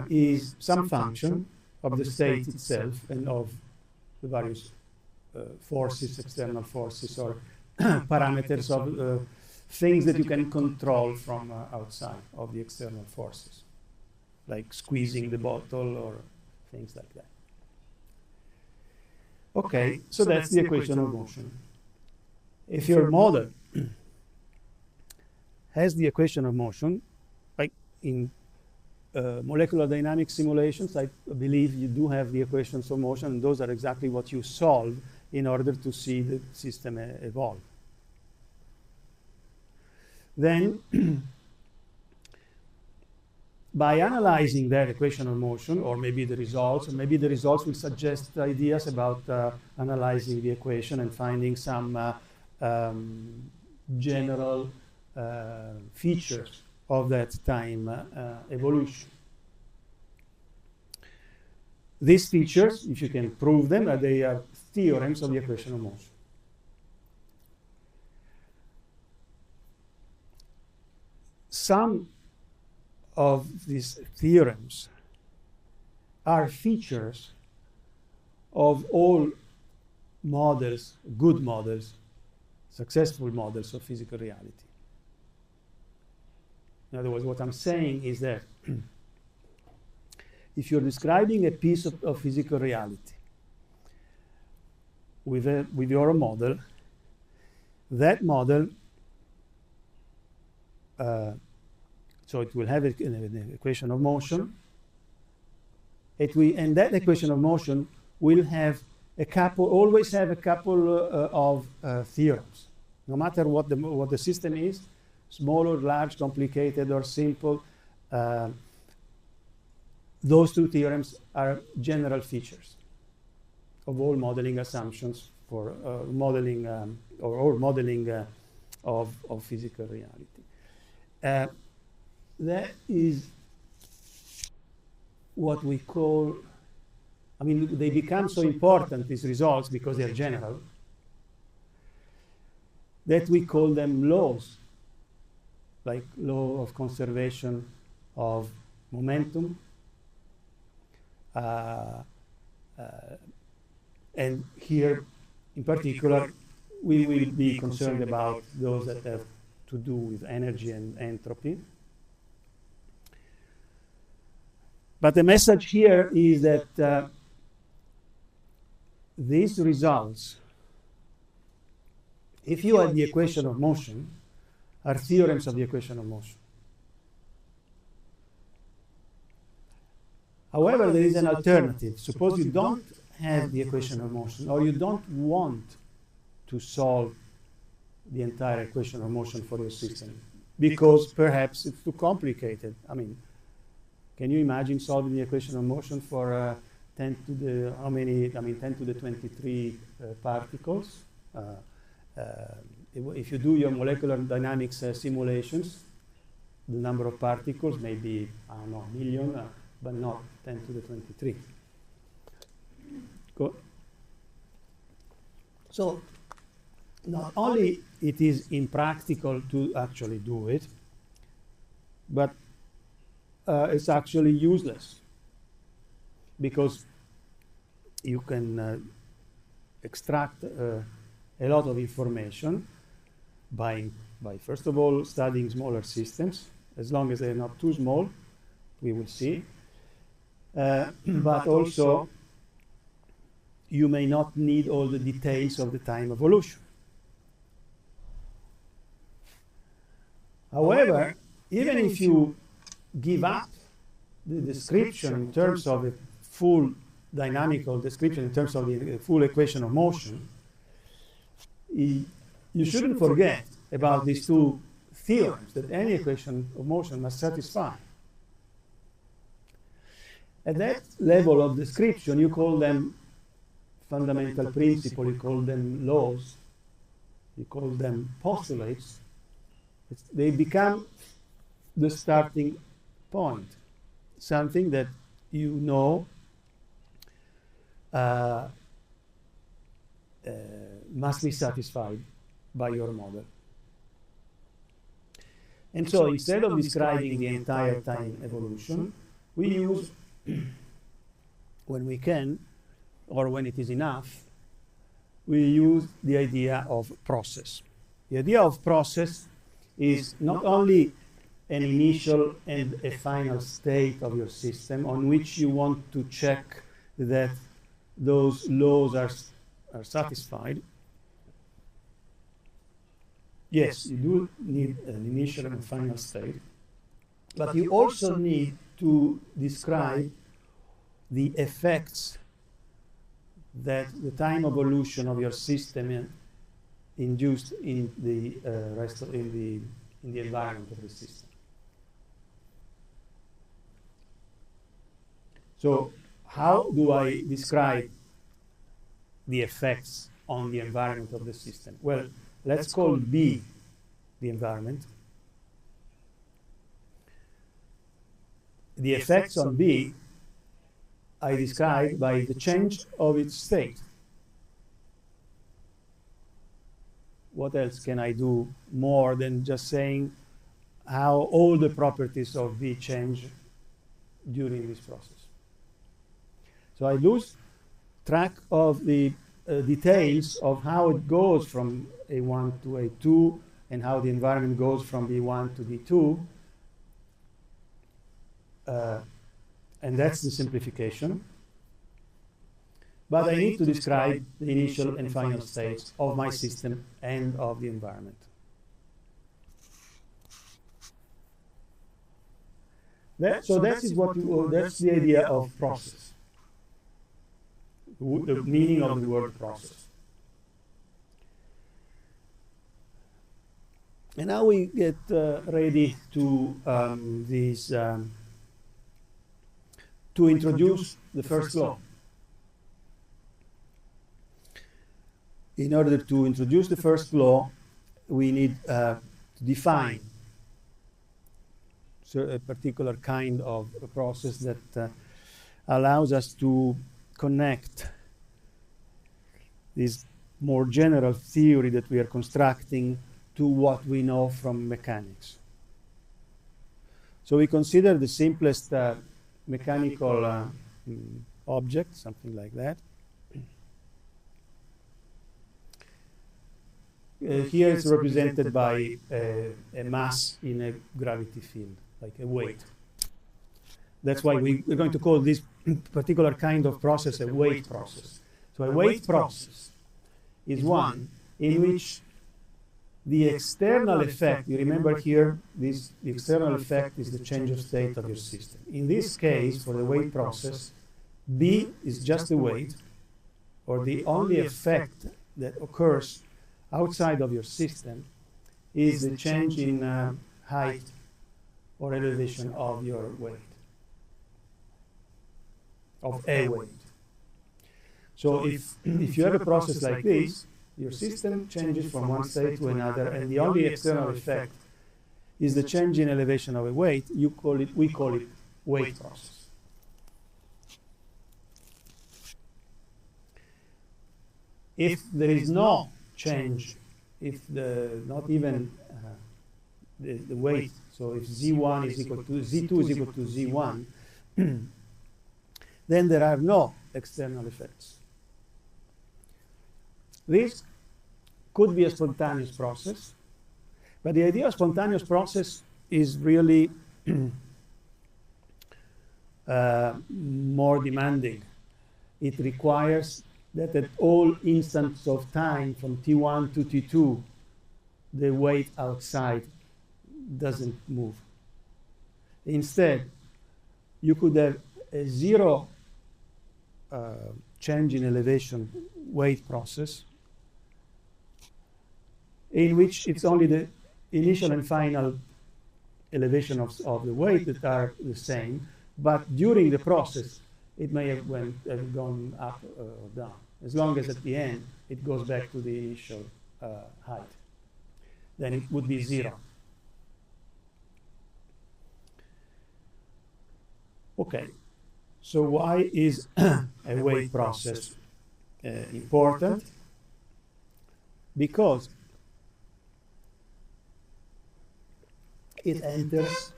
A: is some function of the state itself and of the various forces, external forces, or parameters of things that you can control from outside of the external forces, like squeezing the bottle or things like that. Okay, so that's the equation of motion. If your model has the equation of motion, like in molecular dynamics simulations, I believe you do have the equations of motion, and those are exactly what you solve in order to see the system evolve. Then, by analyzing that equation of motion, or maybe the results will suggest ideas about analyzing the equation and finding some general features of that time evolution. These features, if you can prove them, they are theorems of the equation of motion. Some of these theorems are features of all models, good models, successful models of physical reality. In other words, what I'm saying is that if you're describing a piece of physical reality with your model, that model, So it will have an equation of motion. And that equation of motion will have always have a couple of theorems. No matter what the system is, small or large, complicated or simple, those two theorems are general features of all modeling assumptions for modeling or modeling of physical reality. That is what we call, I mean, they become so important, these results, because they're general, that we call them laws, like law of conservation of momentum. And here, in particular, we will be concerned about those that have to do with energy and entropy. But the message here is that these results, if you have the equation of motion, are theorems of the equation of motion. However, there is an alternative. Suppose you don't have the equation of motion, or you don't want to solve the entire equation of motion for your system, because perhaps it's too complicated. I mean, can you imagine solving the equation of motion for 10 to the, how many, I mean, 10 to the 23 particles? If you do your molecular dynamics simulations, the number of particles may be, I don't know, a million, but not 10 to the 23. Go. So, not only it is impractical to actually do it, but it's actually useless, because you can extract a lot of information by first of all studying smaller systems, as long as they're not too small, we will see. But also, you may not need all the details of the time evolution. However, even if you give up the description in terms of a full dynamical description, in terms of the full equation of motion, you shouldn't forget about these two theorems that any equation of motion must satisfy. At that level of description, you call them fundamental principles, you call them laws, you call them postulates. They become the starting point, something that you know must be satisfied by your model. And so instead of describing the entire time evolution, we use, when we can, or when it is enough, we use the idea of process. The idea of process is not only an initial and a final state of your system on which you want to check that those laws are satisfied. Yes, you do need an initial and final state, but you also need to describe the effects that the time evolution of your system induced in the in the environment of the system. So, how do I describe the effects on the environment of the system? Well, let's call B the environment. The effects on B I describe by the change of its state. What else can I do more than just saying how all the properties of B change during this process? So I lose track of the details of how it goes from A1 to A2 and how the environment goes from B1 to B2. And that's the simplification. But I need to describe the initial and final states of my system and of the environment. So that is that's the idea of process, the meaning of the word process. And now we get ready to to introduce the first law. In order to introduce the first law, we need to define a particular kind of a process that allows us to connect this more general theory that we are constructing to what we know from mechanics. So we consider the simplest mechanical object, something like that. Here it's represented by a mass in a gravity field, like a weight. That's why we're going to call this particular kind of process a weight process. So a weight process is one in which the external effect, you remember here, the external effect is the change of state of your system. In this case, for the weight process, B is just the weight, or the only effect that occurs outside of your system is the change in height or elevation of your weight, of a weight. So if you have a process like this, your system changes from one state to another, and the only external effect is the change in elevation of a weight. We call it weight process. If there is no change, if not even the weight, so if Z1 is equal to Z2 is equal to Z1, then there are no external effects. This could be a spontaneous process, but the idea of spontaneous process is really more demanding. It requires that at all instants of time from T1 to T2, the weight outside doesn't move. Instead, you could have a zero change in elevation weight process in which it's only the initial and final elevation of the weight that are the same, but during the process, it may have gone up or down, as long as at the end it goes back to the initial height. Then it would be zero. Okay, so why is a weight process important? Because it enters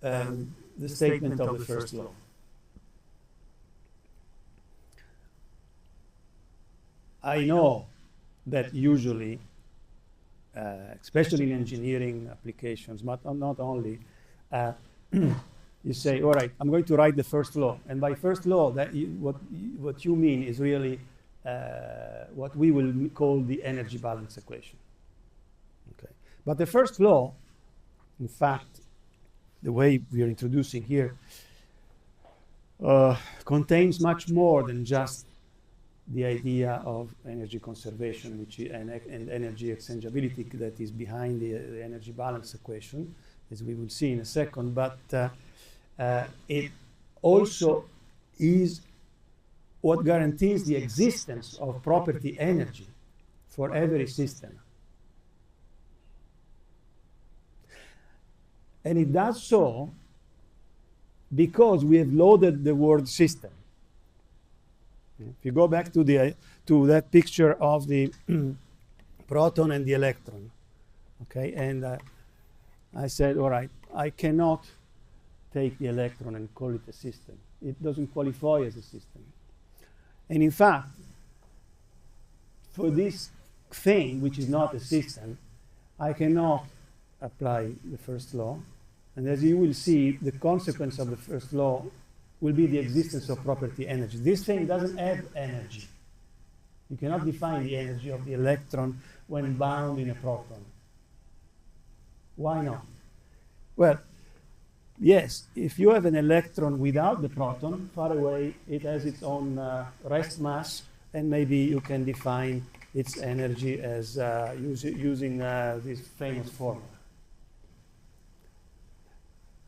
A: the statement of the first law. I know that usually, especially in engineering applications, but not only, you say, all right, I'm going to write the first law. And by first law, what you mean is really what we will call the energy balance equation. Okay. But the first law, in fact, the way we are introducing here, contains much more than just the idea of energy conservation and energy exchangeability that is behind the energy balance equation, as we will see in a second. But it also is what guarantees the existence of property energy for every system. And it does so because we have loaded the word system. If you go back to that picture of the proton and the electron, okay, and I said, all right, I cannot take the electron and call it a system. It doesn't qualify as a system. And in fact, for this thing, which is not a system, I cannot apply the first law. And as you will see, the consequence of the first law will be the existence of property energy. This thing doesn't have energy. You cannot define the energy of the electron when bound in a proton. Why not? Well, Yes, if you have an electron without the proton, far away, it has its own rest mass, and maybe you can define its energy as using this famous formula.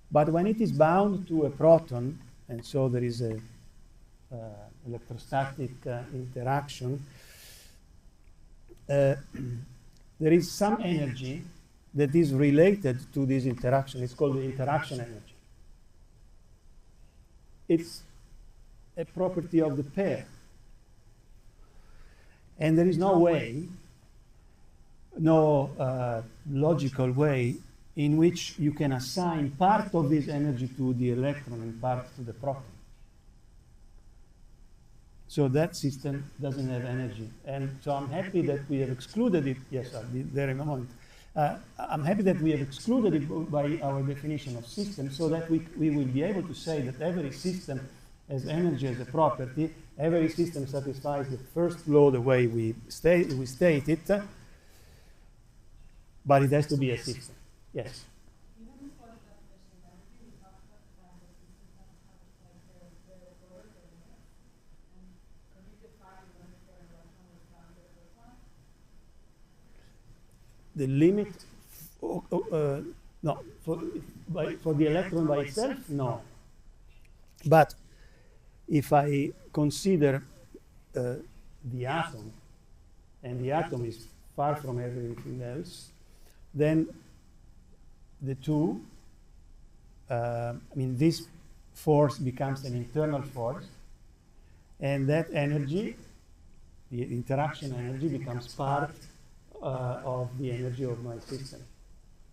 A: But when it is bound to a proton, and so there is a electrostatic interaction, there is some energy that is related to this interaction. It's called the interaction energy. It's a property of the pair. And there is no way, no logical way in which you can assign part of this energy to the electron and part to the proton. So that system doesn't have energy. And so I'm happy that we have excluded it. Yes, I'll be there in a moment. I'm happy that we have excluded it by our definition of system, so that we will be able to say that every system has energy as a property. Every system satisfies the first law the way we state it, but it has to be a system. Yes? The limit, no, for the electron by itself, no. But if I consider the atom, and the atom is far from everything else, then the two, I mean, this force becomes an internal force, and that energy, the interaction energy, becomes part of the energy of my system.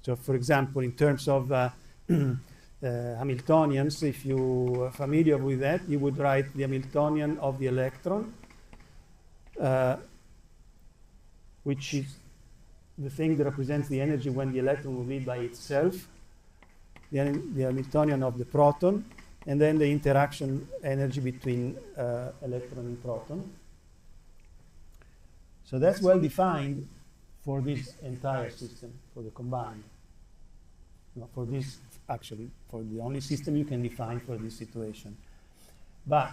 A: So, for example, in terms of Hamiltonians, if you are familiar with that, you would write the Hamiltonian of the electron, which is the thing that represents the energy when the electron will be by itself, the Hamiltonian of the proton, and then the interaction energy between electron and proton. So that's well defined for this entire system, for the combined. No, for this, actually, for the only system you can define for this situation. But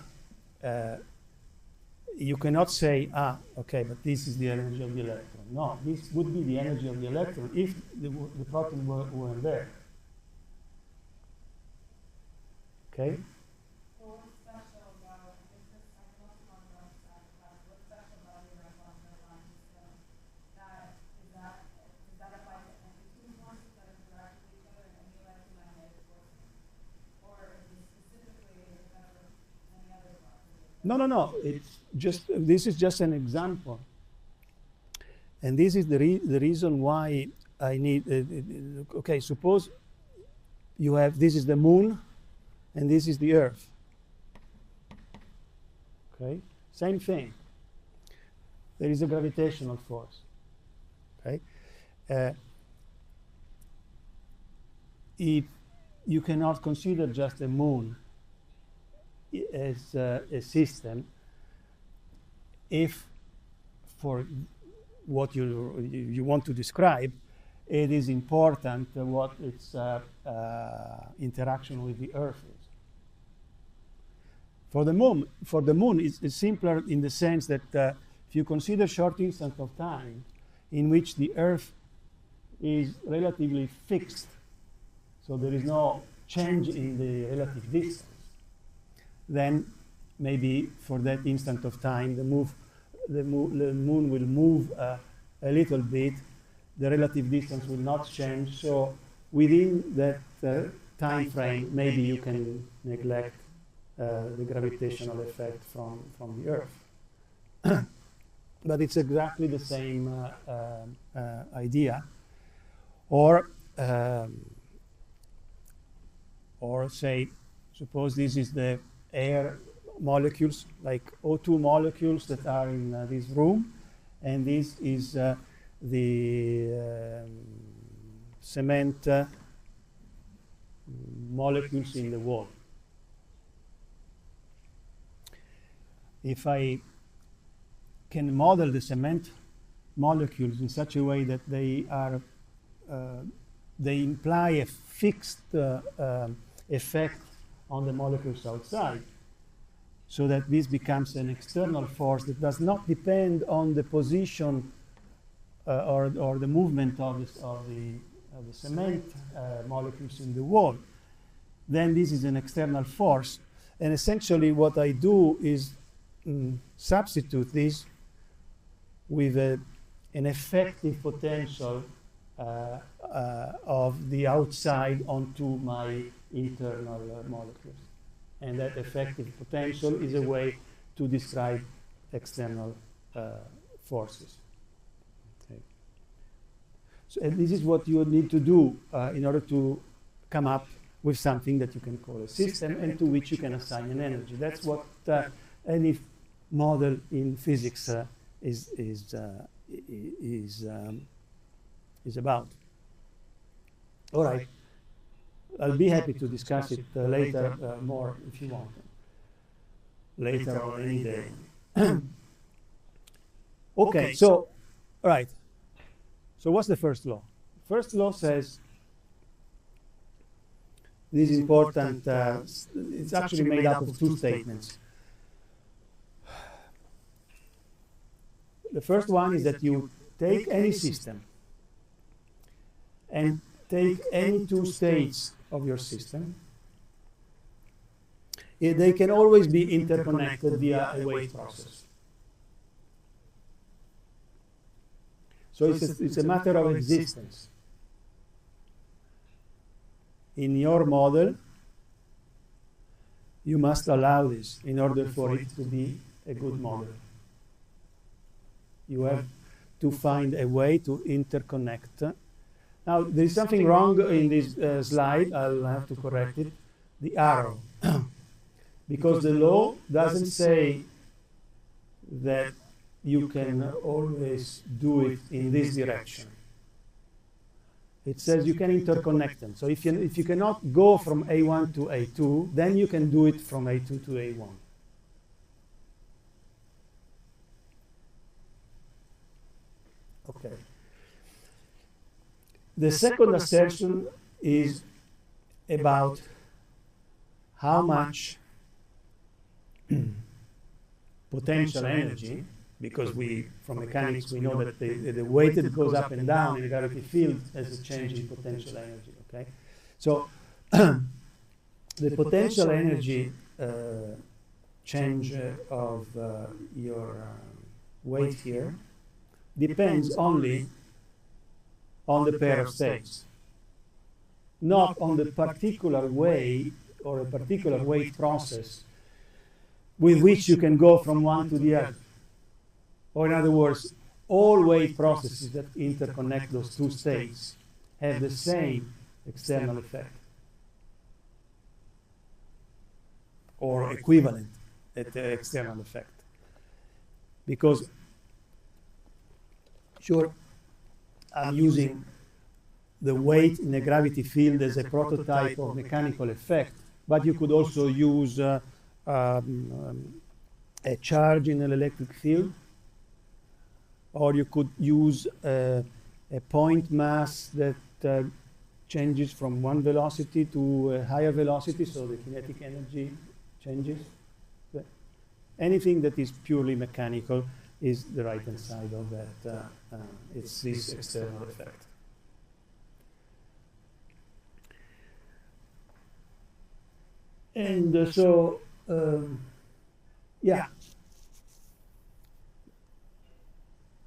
A: you cannot say, okay, but this is the energy of the electron. No, this would be the energy of the electron if the proton weren't there. Okay? No. It's just, this is just an example, and this is the reason why I need. Okay, suppose you have, this is the moon, and this is the Earth. Okay, same thing. There is a gravitational force. Okay, you cannot consider just the moon as a system if, for what you want to describe, it is important what its interaction with the Earth is. For the moon, it's simpler in the sense that if you consider short instant of time in which the Earth is relatively fixed, so there is no change in the relative distance, then maybe for that instant of time, the moon will move a little bit, the relative distance will not change, so within that time frame, maybe you can neglect the gravitational effect from the Earth. But it's exactly the same idea. Or say, suppose this is the air molecules, like O2 molecules that are in this room, and this is the cement molecules in the wall. If I can model the cement molecules in such a way that they are they imply a fixed effect on the molecules outside, so that this becomes an external force that does not depend on the position or the movement of the cement molecules in the wall. Then this is an external force. And essentially what I do is substitute this with an effective potential of the outside onto my internal molecules. And that effective potential is a way to describe external forces. Okay. So, and this is what you need to do in order to come up with something that you can call a system and to which you can assign an energy. That's what any model in physics is about. All right. I'll be happy to discuss it later more if you want. Later or any day. Okay, so, all right. So what's the first law? First law says this is important. It's actually made up of two statements. The first one is that you take any system and take any two states of your system. They can always be interconnected via a wave process. So it's a matter of existence. In your model, you must allow this in order for it to be a good model. You have to find a way to interconnect. Now, there is something wrong in this slide. I'll have to correct it. The arrow. Because the law doesn't say that you can always do it in this direction. It says you can interconnect them. So if you cannot go from A1 to A2, then you can do it from A2 to A1. Okay. The second assertion is about how much potential energy, because from mechanics we know that the weight that goes up and down in a gravity field has a change in potential energy. Okay, so the potential energy change of your weight here depends only on the pair of states, not on the particular way or a particular weight process with which you can go from one to the other. Or in other words, all wave processes that interconnect those two states have the same external effect, or equivalent external effect. Because, sure, I'm using the weight in a gravity field as a prototype of mechanical effect, but you could also use a charge in an electric field, or you could use a point mass that changes from one velocity to a higher velocity, so the kinetic energy changes. But anything that is purely mechanical is the right-hand side of that. It's this external effect. And yeah.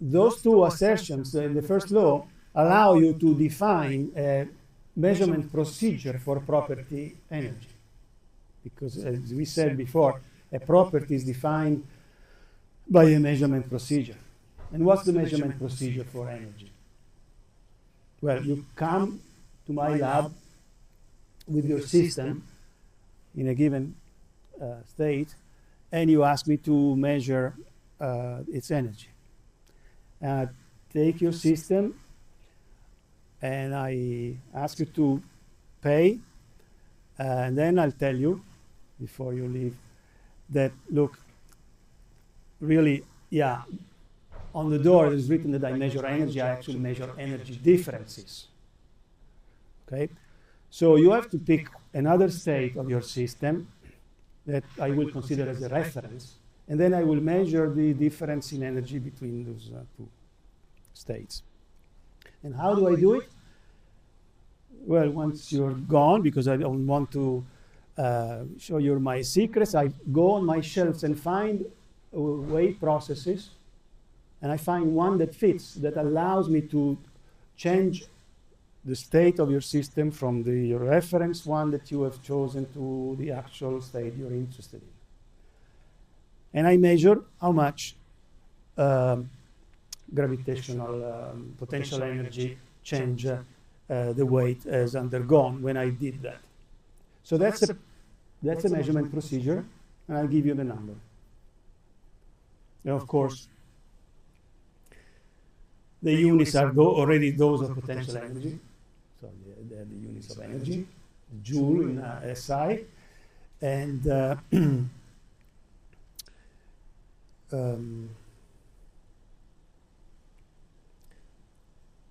A: Those two assertions in the first law allow you to define a measurement procedure for property energy. Because as we said before, a property is defined by a measurement procedure. And what's the measurement procedure for energy? Well, you come to my lab with your system in a given state, and you ask me to measure its energy. Take your system, and I ask you to pay, and then I'll tell you, before you leave, that, look, really, yeah, on the door it is written that I measure energy. I actually measure energy differences. Okay? So you have to pick another state of your system that I will consider as a reference, and then I will measure the difference in energy between those two states. And how do I do it? Well, once you're gone, because I don't want to show you my secrets, I go on my shelves and find wave processes, and I find one that fits, that allows me to change the state of your system from your reference one that you have chosen to the actual state you're interested in. And I measure how much gravitational potential energy change the weight has undergone when I did that. So that's a measurement procedure, and I'll give you the number. And of course, the units are already those of potential energy. So they're the units of energy, joule in SI, and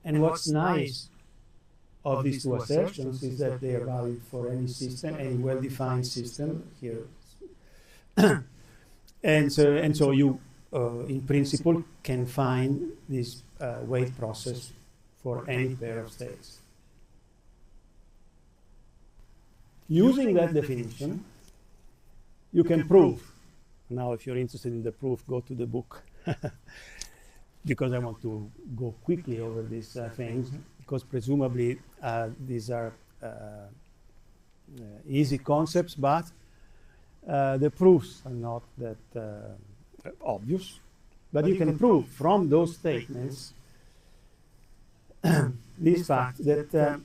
A: and what's nice of these two assertions is that they are valid for any system, any well-defined system here. and so you, in principle, can find this wave process for any pair of states. Using that definition, you can prove. Now, if you're interested in the proof, go to the book. Because I want to go quickly over these things, because presumably these are easy concepts, but the proofs are not that obvious. But you can prove from those statements this fact that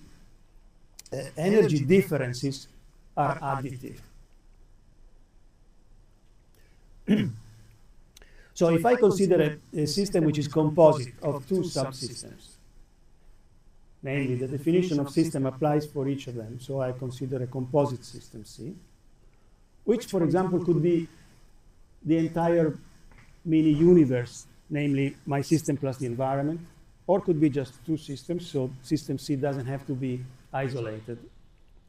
A: energy differences are additive. So if I consider a system which is composite of two subsystems, namely the definition of system applies for each of them, so I consider a composite system C, which, for example, could be the entire mini universe, namely my system plus the environment, or could be just two systems, so system C doesn't have to be isolated.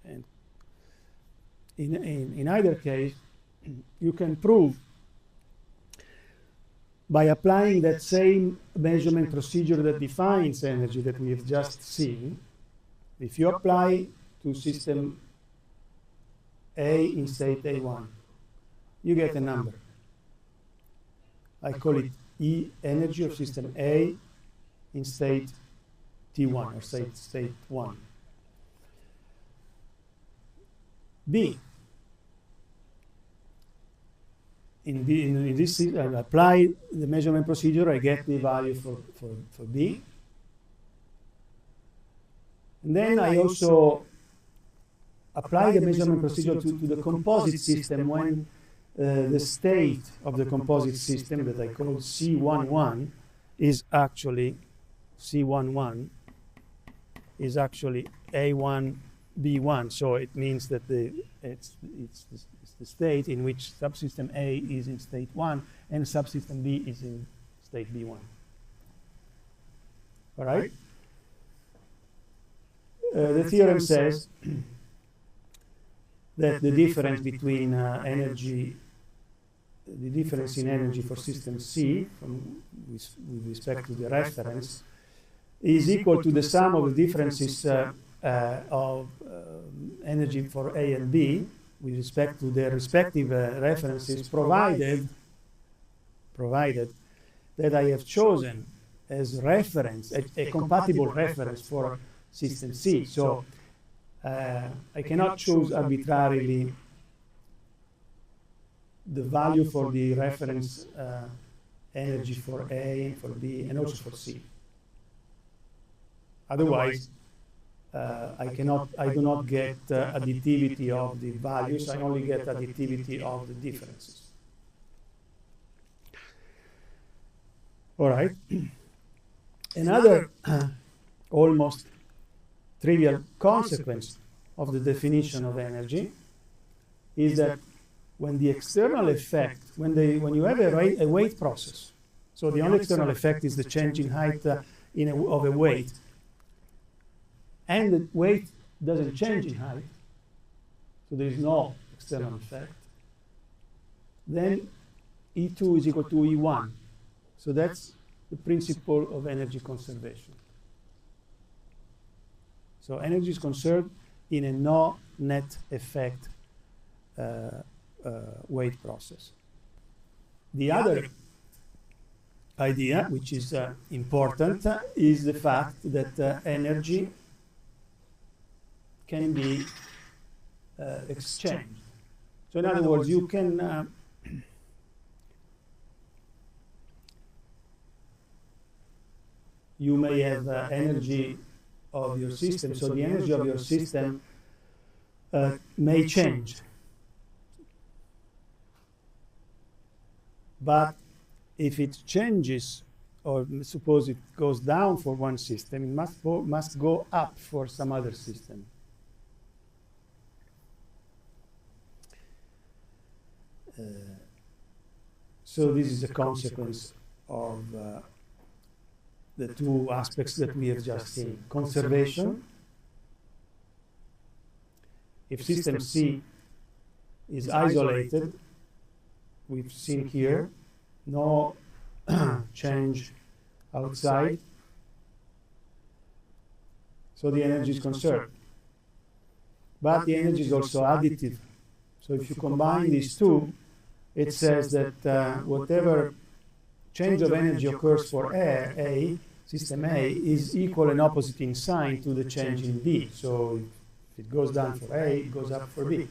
A: And in either case, you can prove by applying that same measurement procedure that defines energy that we have just seen. If you apply to system A in state A1, you get a number. I call it E energy of system A in state T1, or state 1. B. In this, I apply the measurement procedure, I get the value for B. And then I also apply the measurement procedure to the composite system when the state of the composite system that I call C11 is actually C11 is actually A1 B1. So it means that it's the state in which subsystem A is in state 1 and subsystem B is in state B1. All right? The theorem says that the difference between energy, the difference in energy for system C with respect to the reference is equal to the sum of the differences of energy for A and B with respect to their respective references, provided that I have chosen as reference a compatible reference for system C. So I cannot choose arbitrarily the value for the reference energy for A and for B and also for C. Otherwise, I do not get additivity of the values. I only get additivity of the differences. All right. Another almost trivial consequence of the definition of energy is that when the external effect, when you have a weight process, so the only external effect is the change in height of a weight, and the weight doesn't change in height, so there is no external effect, then E2 is equal to E1. So that's the principle of energy conservation. So energy is conserved in a no net effect weight process. The other idea, which is important, is the fact that energy can be exchanged. So in other words, you can you may have energy of your system, so the energy of your system may change. But if it changes, or suppose it goes down for one system, it must go up for some other system. So this is a consequence of the two aspects that we have just seen. Conservation. If system C is isolated, we've seen here, no change outside, so the energy is conserved. But the energy is also additive. So if you combine these two, it says that whatever change of energy occurs for A, system A, is equal and opposite in sign to the change in B. So if it goes down for A, it goes up for B.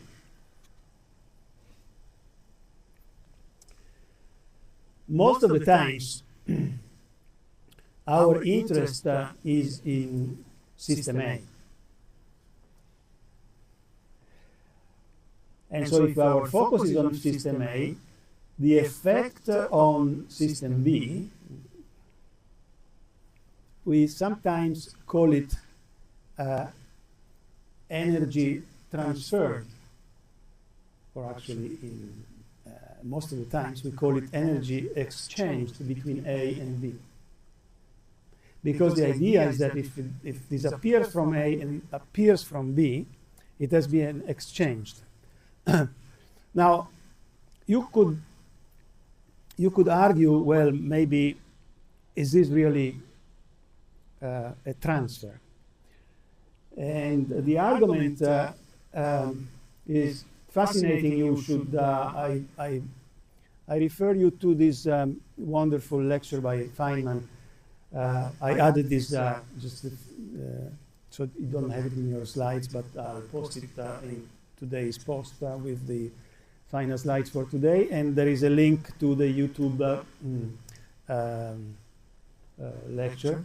A: Most of the times, our interest is in system A. And so if our focus is on system A, the effect on system B, we sometimes call it energy transferred, or actually in most of the times we call it energy exchanged between A and B. Because the idea is that if this appears from A and it appears from B, it has been exchanged. Now, you could argue, well, maybe is this really a transfer? And the argument is fascinating. You should I refer you to this wonderful lecture by Feynman. I added this just so you don't have it in your slides, but I'll post it in today's post with the final slides for today, and there is a link to the YouTube lecture,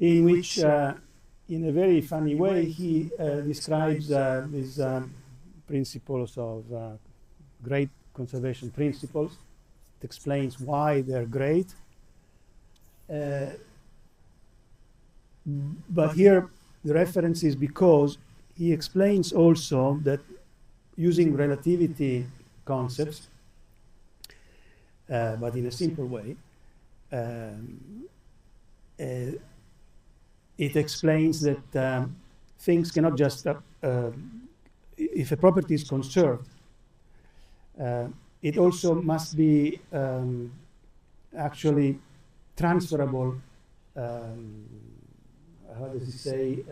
A: in which, in a very funny way, he describes these principles of great conservation principles. It explains why they're great. But here the reference is because he explains also that using relativity concepts, but in a simple way, it explains that things cannot just, if a property is conserved, it also must be actually transferable, how does he say,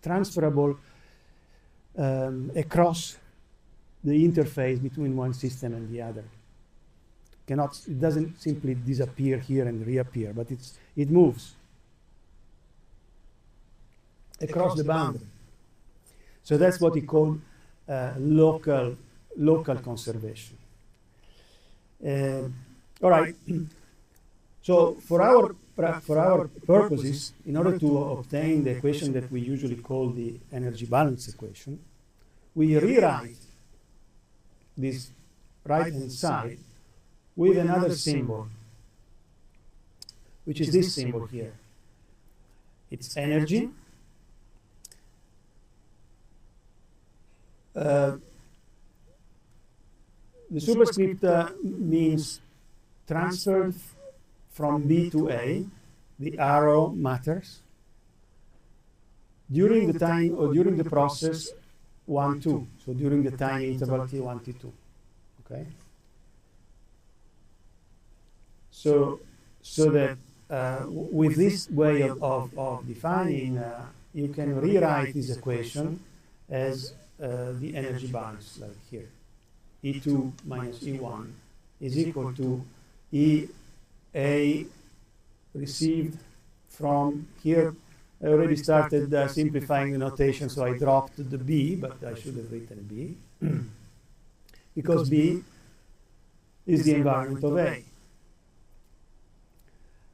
A: transferable across the interface between one system and the other. It doesn't simply disappear here and reappear, but it moves across the boundary. So that's what he called local conservation. All right. So for our purposes, in order to obtain the equation that we usually call the energy balance equation, we rewrite this right-hand side with another symbol, which is this symbol here. It's energy. The superscript means transferred from B to A. The arrow matters. during the time or during the process 1, 2. So during the time interval T1, T2. Okay. So that with this way of defining, you can rewrite this equation as the energy balance, like here. E2 minus E1 is equal to EA received from here. I already started simplifying the notation, so I dropped the B, but I should have written B, because B is the environment of A.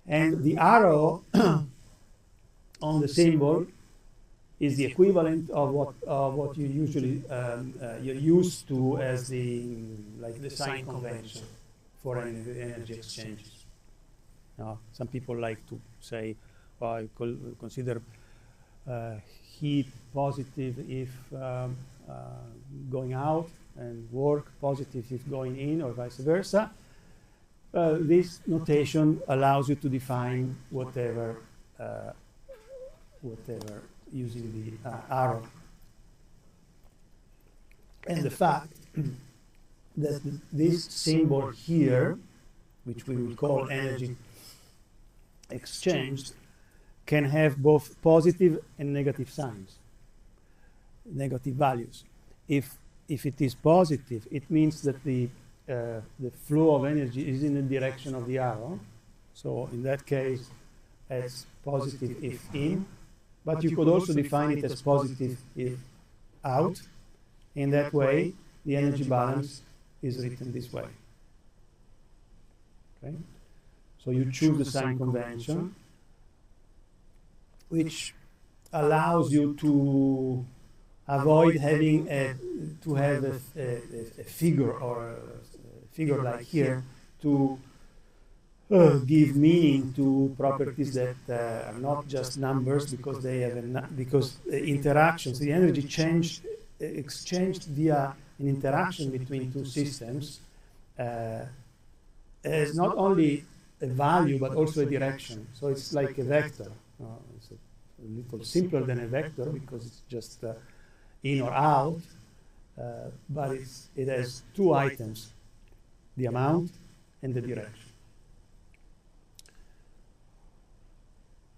A: And the arrow on the symbol is the equivalent of what you usually you're used to as the sign convention for energy exchanges. Now, some people like to say, well, I consider heat positive if going out, and work positive if going in, or vice versa. This notation allows you to define whatever using the arrow. And the fact that this symbol here, which we will call energy exchanged, can have both positive and negative signs, negative values. If it is positive, it means that the flow of energy is in the direction of the arrow. So in that case, it's positive if in, but you could also define it as positive if out. In that way, the energy balance is written this way. Okay? So you choose the sign convention, which allows you to avoid having a figure, or a figure like here, to give meaning to properties that are not just numbers, because they have interactions. The energy exchanged via an interaction between two systems has not only a value but also a direction. So it's like a vector. It's a little simpler than a vector because it's just in or out, but it has two items: the amount and the direction.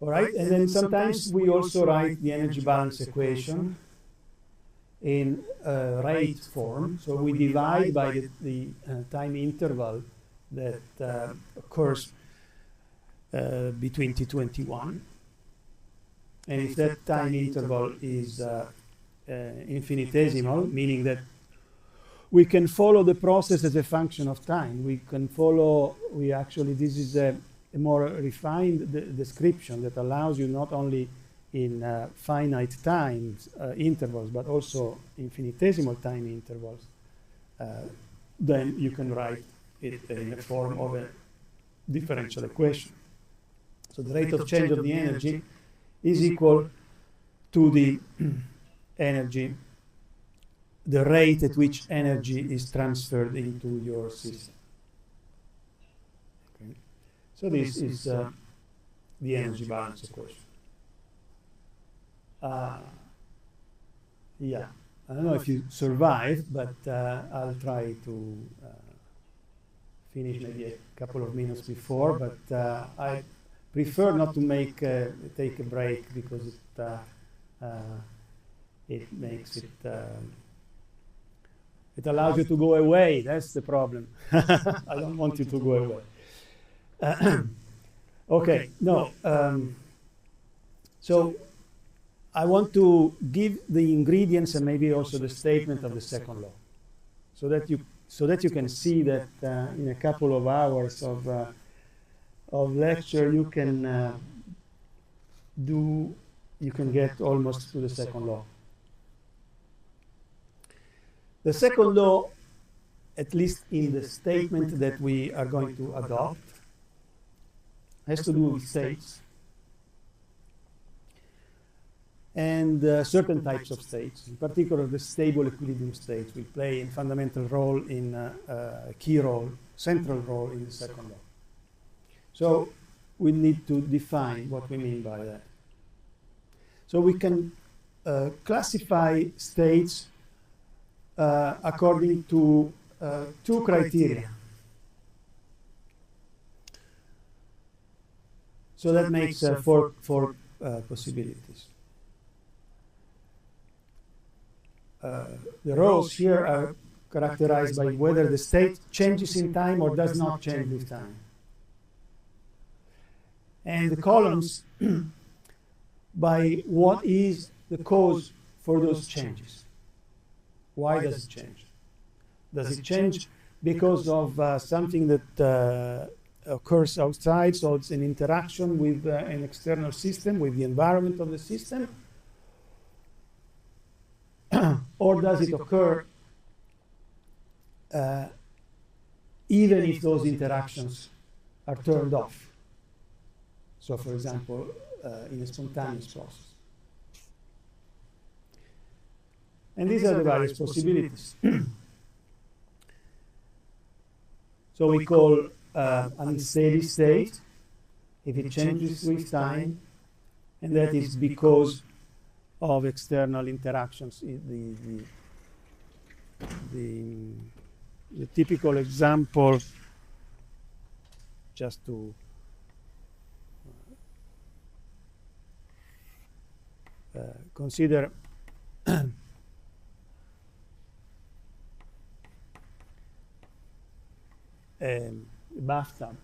A: All right, and then sometimes we also write the energy balance equation in rate form. So we divide by the time interval that occurs between T2 and T1. And if that time interval is infinitesimal, meaning that we can follow the process as a function of time. We can follow, this is a more refined description that allows you not only in finite times intervals, but also infinitesimal time intervals. Then you can write it in the form of a differential equation. So the rate of change of the energy is equal to the energy, the rate at which energy is transferred into your system. Okay. So this is the energy balance equation. Yeah, I don't know if you survive, but I'll try to finish maybe a couple of minutes before, but I prefer not to take a break, because it makes it it allows you to go away. That's the problem. I don't want you to go away. Okay, no. So I want to give the ingredients and maybe also the statement of the second law, so that you can see that in a couple of hours of lecture you can get almost to the second law. The second law, at least in the statement that we are going to adopt, has to do with states and certain types of states. In particular, the stable equilibrium states will play a fundamental role in a key role, central role in the second law. So we need to define what we mean by that. So we can classify states according to two criteria. So that makes four possibilities. The rows here are characterized by whether the state changes in time or does not change with time. And the columns by what is the cause for those changes. Why does it change? Does it change because of something that occurs outside, so it's an interaction with an external system, with the environment of the system? Or does it occur even if those interactions are turned off? So, for example, in a spontaneous process. And these are the various possibilities. So we call unsteady state if it changes with time, and that is because of external interactions. The typical example, just to consider a bathtub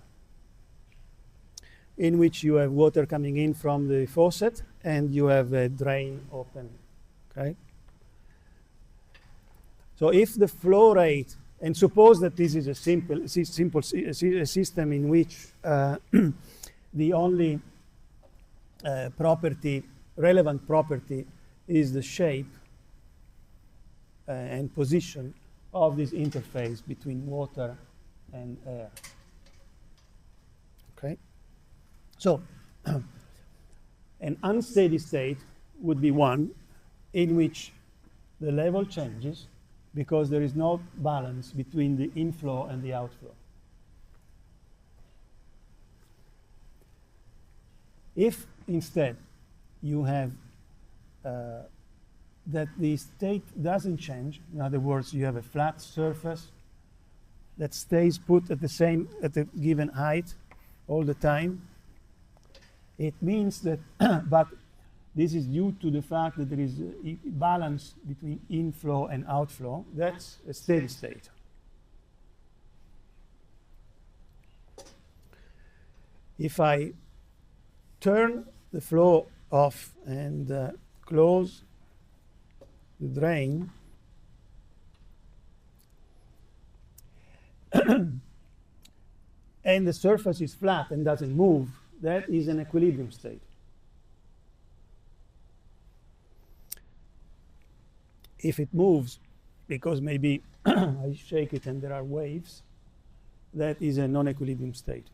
A: in which you have water coming in from the faucet and you have a drain open. Okay? So if the flow rate, and suppose that this is a simple system in which the only relevant property is the shape and position of this interface between water and air. Okay? So, an unsteady state would be one in which the level changes because there is no balance between the inflow and the outflow. If instead you have that the state doesn't change, in other words, you have a flat surface that stays put at the given height all the time, it means that, but this is due to the fact that there is a balance between inflow and outflow. That's a steady state. If I turn the flow off and close the drain, and the surface is flat and doesn't move, that is an equilibrium state. If it moves, because maybe I shake it and there are waves, that is a non-equilibrium state.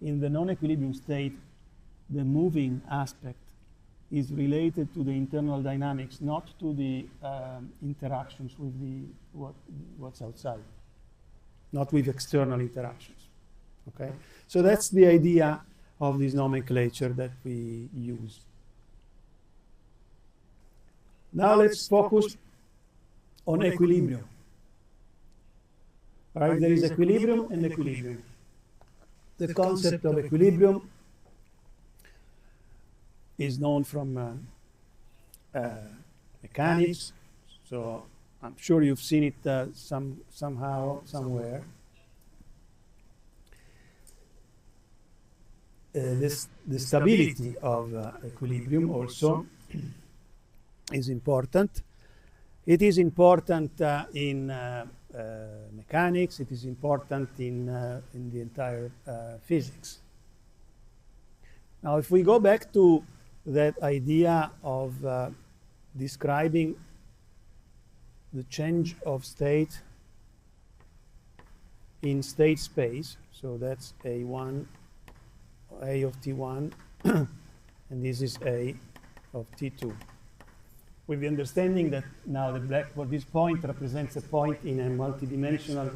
A: In the non-equilibrium state, the moving aspect is related to the internal dynamics, not to the interactions with what's outside, not with external interactions. Okay, so that's the idea of this nomenclature that we use. Now let's focus on equilibrium. All right, there is equilibrium and equilibrium. The concept of equilibrium is known from mechanics, so I'm sure you've seen it somehow, somewhere. The stability of equilibrium also is important. It is important in mechanics. It is important in the entire physics. Now, if we go back to that idea of describing the change of state in state space, so that's A1, A of T1, and this is A of T2. With the understanding that now the blackboard, this point represents a point in a multidimensional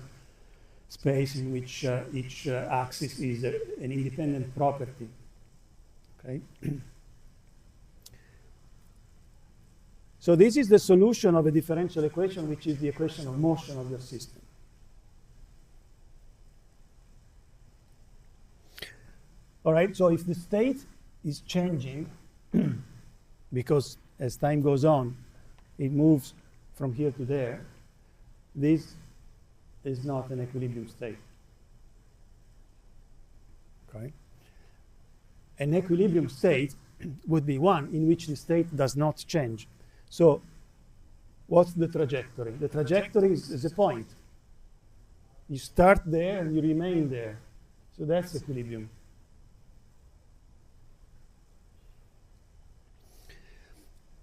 A: space in which each axis is an independent property. Okay. So this is the solution of a differential equation, which is the equation of motion of your system. All right, so if the state is changing, because as time goes on, it moves from here to there, this is not an equilibrium state. Okay? An equilibrium state would be one in which the state does not change. So what's the trajectory? The trajectory is a point. You start there and you remain there. So that's equilibrium.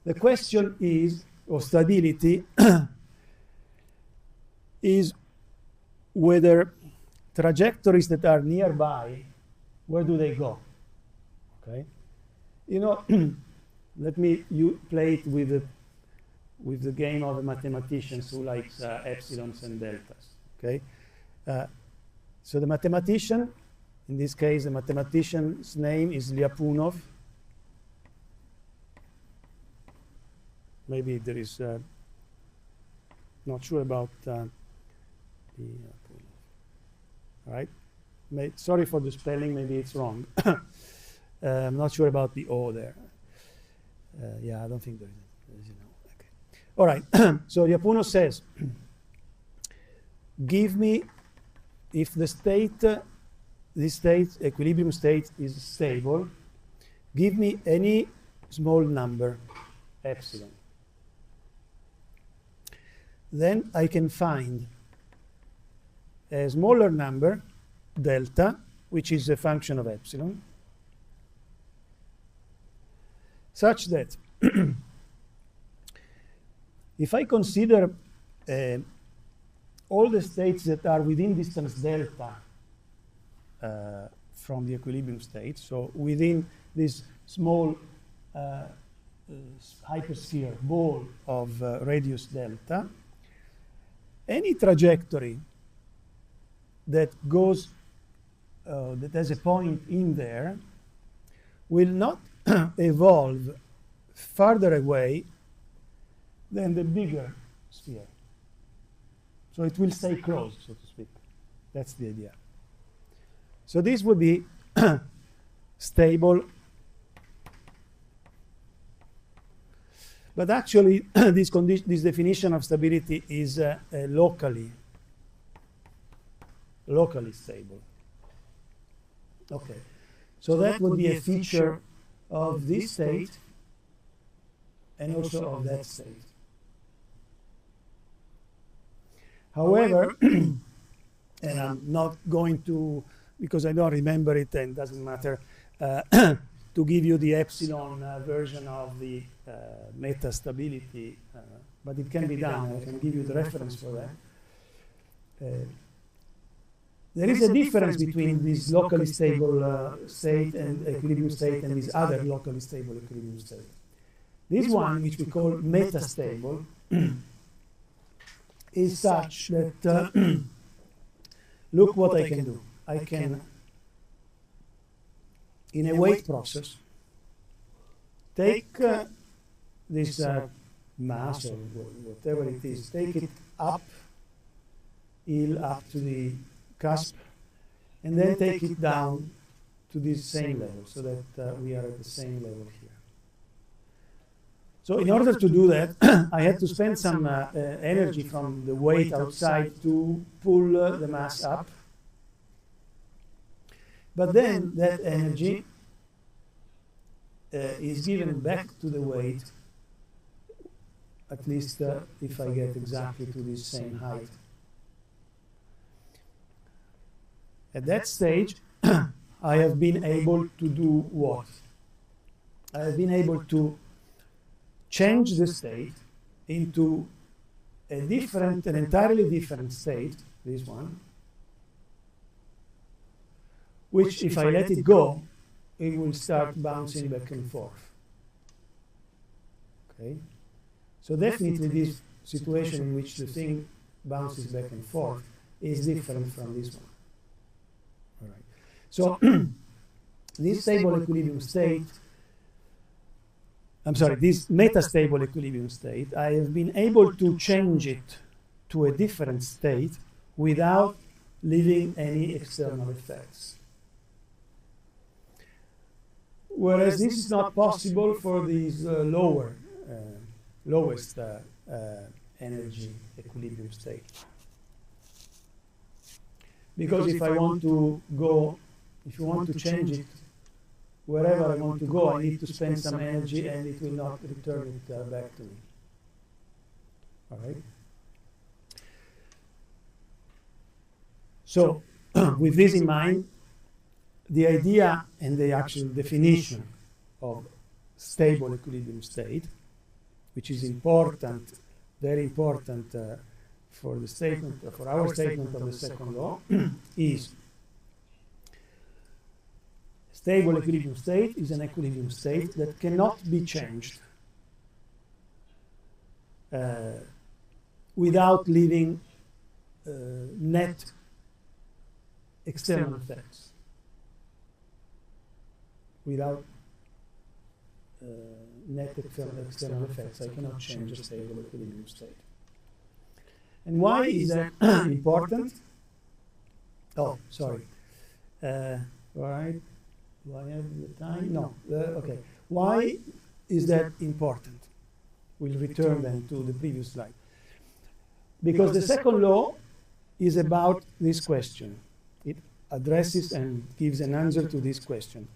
A: The question is, or stability, is whether trajectories that are nearby, where do they go? Okay, you know, let me play it with the game of the mathematicians who likes epsilons and deltas. Okay, so the mathematician, in this case, the mathematician's name is Lyapunov. Maybe there is not sure about the right. Sorry for the spelling, maybe it's wrong. I'm not sure about the O there. Yeah, I don't think there is an O. Okay. All right. So Lyapunov says, give me, if the state, this state, equilibrium state, is stable, give me any small number, epsilon. Then I can find a smaller number, delta, which is a function of epsilon, such that if I consider all the states that are within distance delta from the equilibrium state, so within this small hypersphere ball of radius delta, any trajectory that goes, that has a point in there, will not evolve farther away than the bigger sphere. So it will stay close, so to speak. That's the idea. So this would be stable. But actually, this definition of stability is locally stable. Okay, so that would be a feature of this state and also of that state. However, and I'm not going to, because I don't remember it and it doesn't matter, to give you the epsilon version of the metastability, but it can be done. I can give you the reference for that. There is a difference between this locally stable state and equilibrium state and this other locally stable equilibrium state. This one, which we call metastable, is such that, look what I can do. I can, in a weight process, take this mass or whatever it is, take it up to the cusp, and then take it down to this same level, so that we are at the same level here. So in order to do that, I had to spend some energy from the weight outside to pull the mass up. But then that energy is given back to the weight, at least if I get exactly to this same height. At that stage, I have been able to do what? I have been able to change the state into an entirely different state, this one, which if I let it go, it will start bouncing back and forth. Okay? So definitely this situation in which the thing bounces back and forth is different from this one. All right. So this stable equilibrium state I'm sorry, this metastable equilibrium state, I have been able to change it to a different state without leaving any external effects. Whereas this is not possible for these lowest energy equilibrium state. Because if I want to go, if you want to change it, wherever I want to go, I need to spend some energy and it will not return it back to me. All right? So, with this in mind, the idea and the actual definition of stable equilibrium state, which is important, very important for the statement, for our statement of the second law, is stable equilibrium state is an equilibrium state that cannot be changed without leaving net external effects. Without net external effects, I cannot change a stable equilibrium state. And why is that important? Oh, sorry. All right. Do I have the time? No. Okay. Why is that important? We'll return then to the previous slide. Because the second law is about this question. It addresses and gives an answer to this question.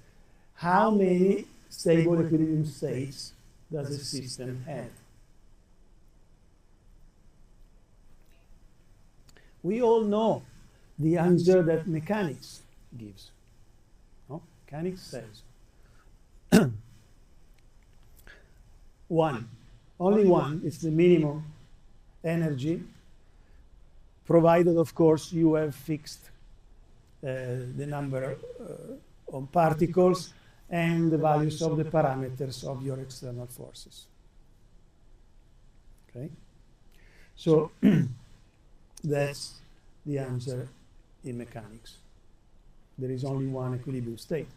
A: How many stable equilibrium states does a system have? We all know the answer that mechanics gives. No? Mechanics says one. Only one is the minimum energy, provided, of course, you have fixed the number of particles and the values of the parameters of your external forces. Okay? So that's the answer in mechanics. There is only one equilibrium state.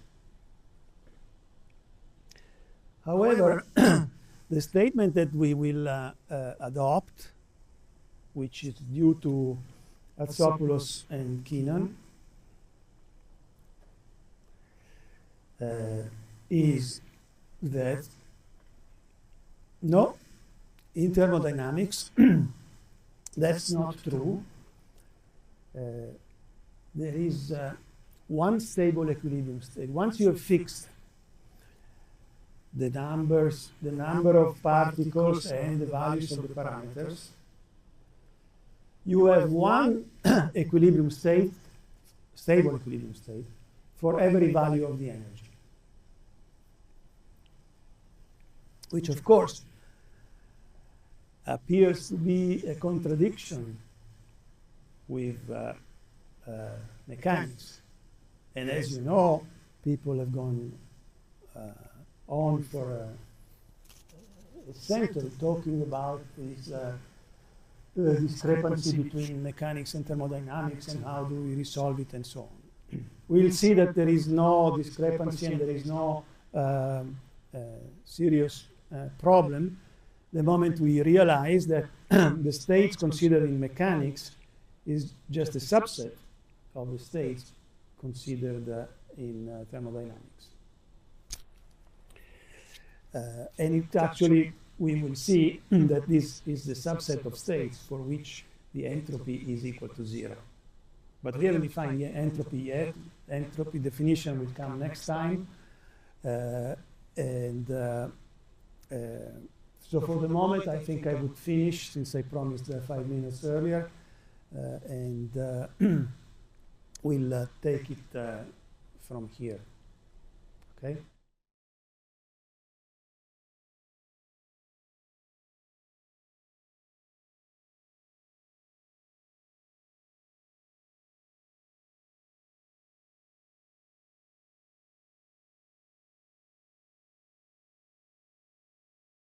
A: However, the statement that we will adopt, which is due to Hatsopoulos and Keenan, is that no, in thermodynamics, that's not true. There is one stable equilibrium state. Once you have fixed the number of particles and the values of the parameters, you have one equilibrium state, stable equilibrium state, for every value of the energy. Which, of course, appears to be a contradiction with mechanics. And as you know, people have gone on for a century talking about this discrepancy between mechanics and thermodynamics and how do we resolve it and so on. We'll see that there is no discrepancy and there is no serious problem the moment we realize that the states considered in mechanics is just a subset of the states considered in thermodynamics. And it actually, we will see that this is the subset of states for which the entropy is equal to 0. But we haven't defined entropy yet. Entropy definition will come next time. So for the moment, I think I would finish, since I promised 5 minutes earlier, and we'll take it from here. Okay?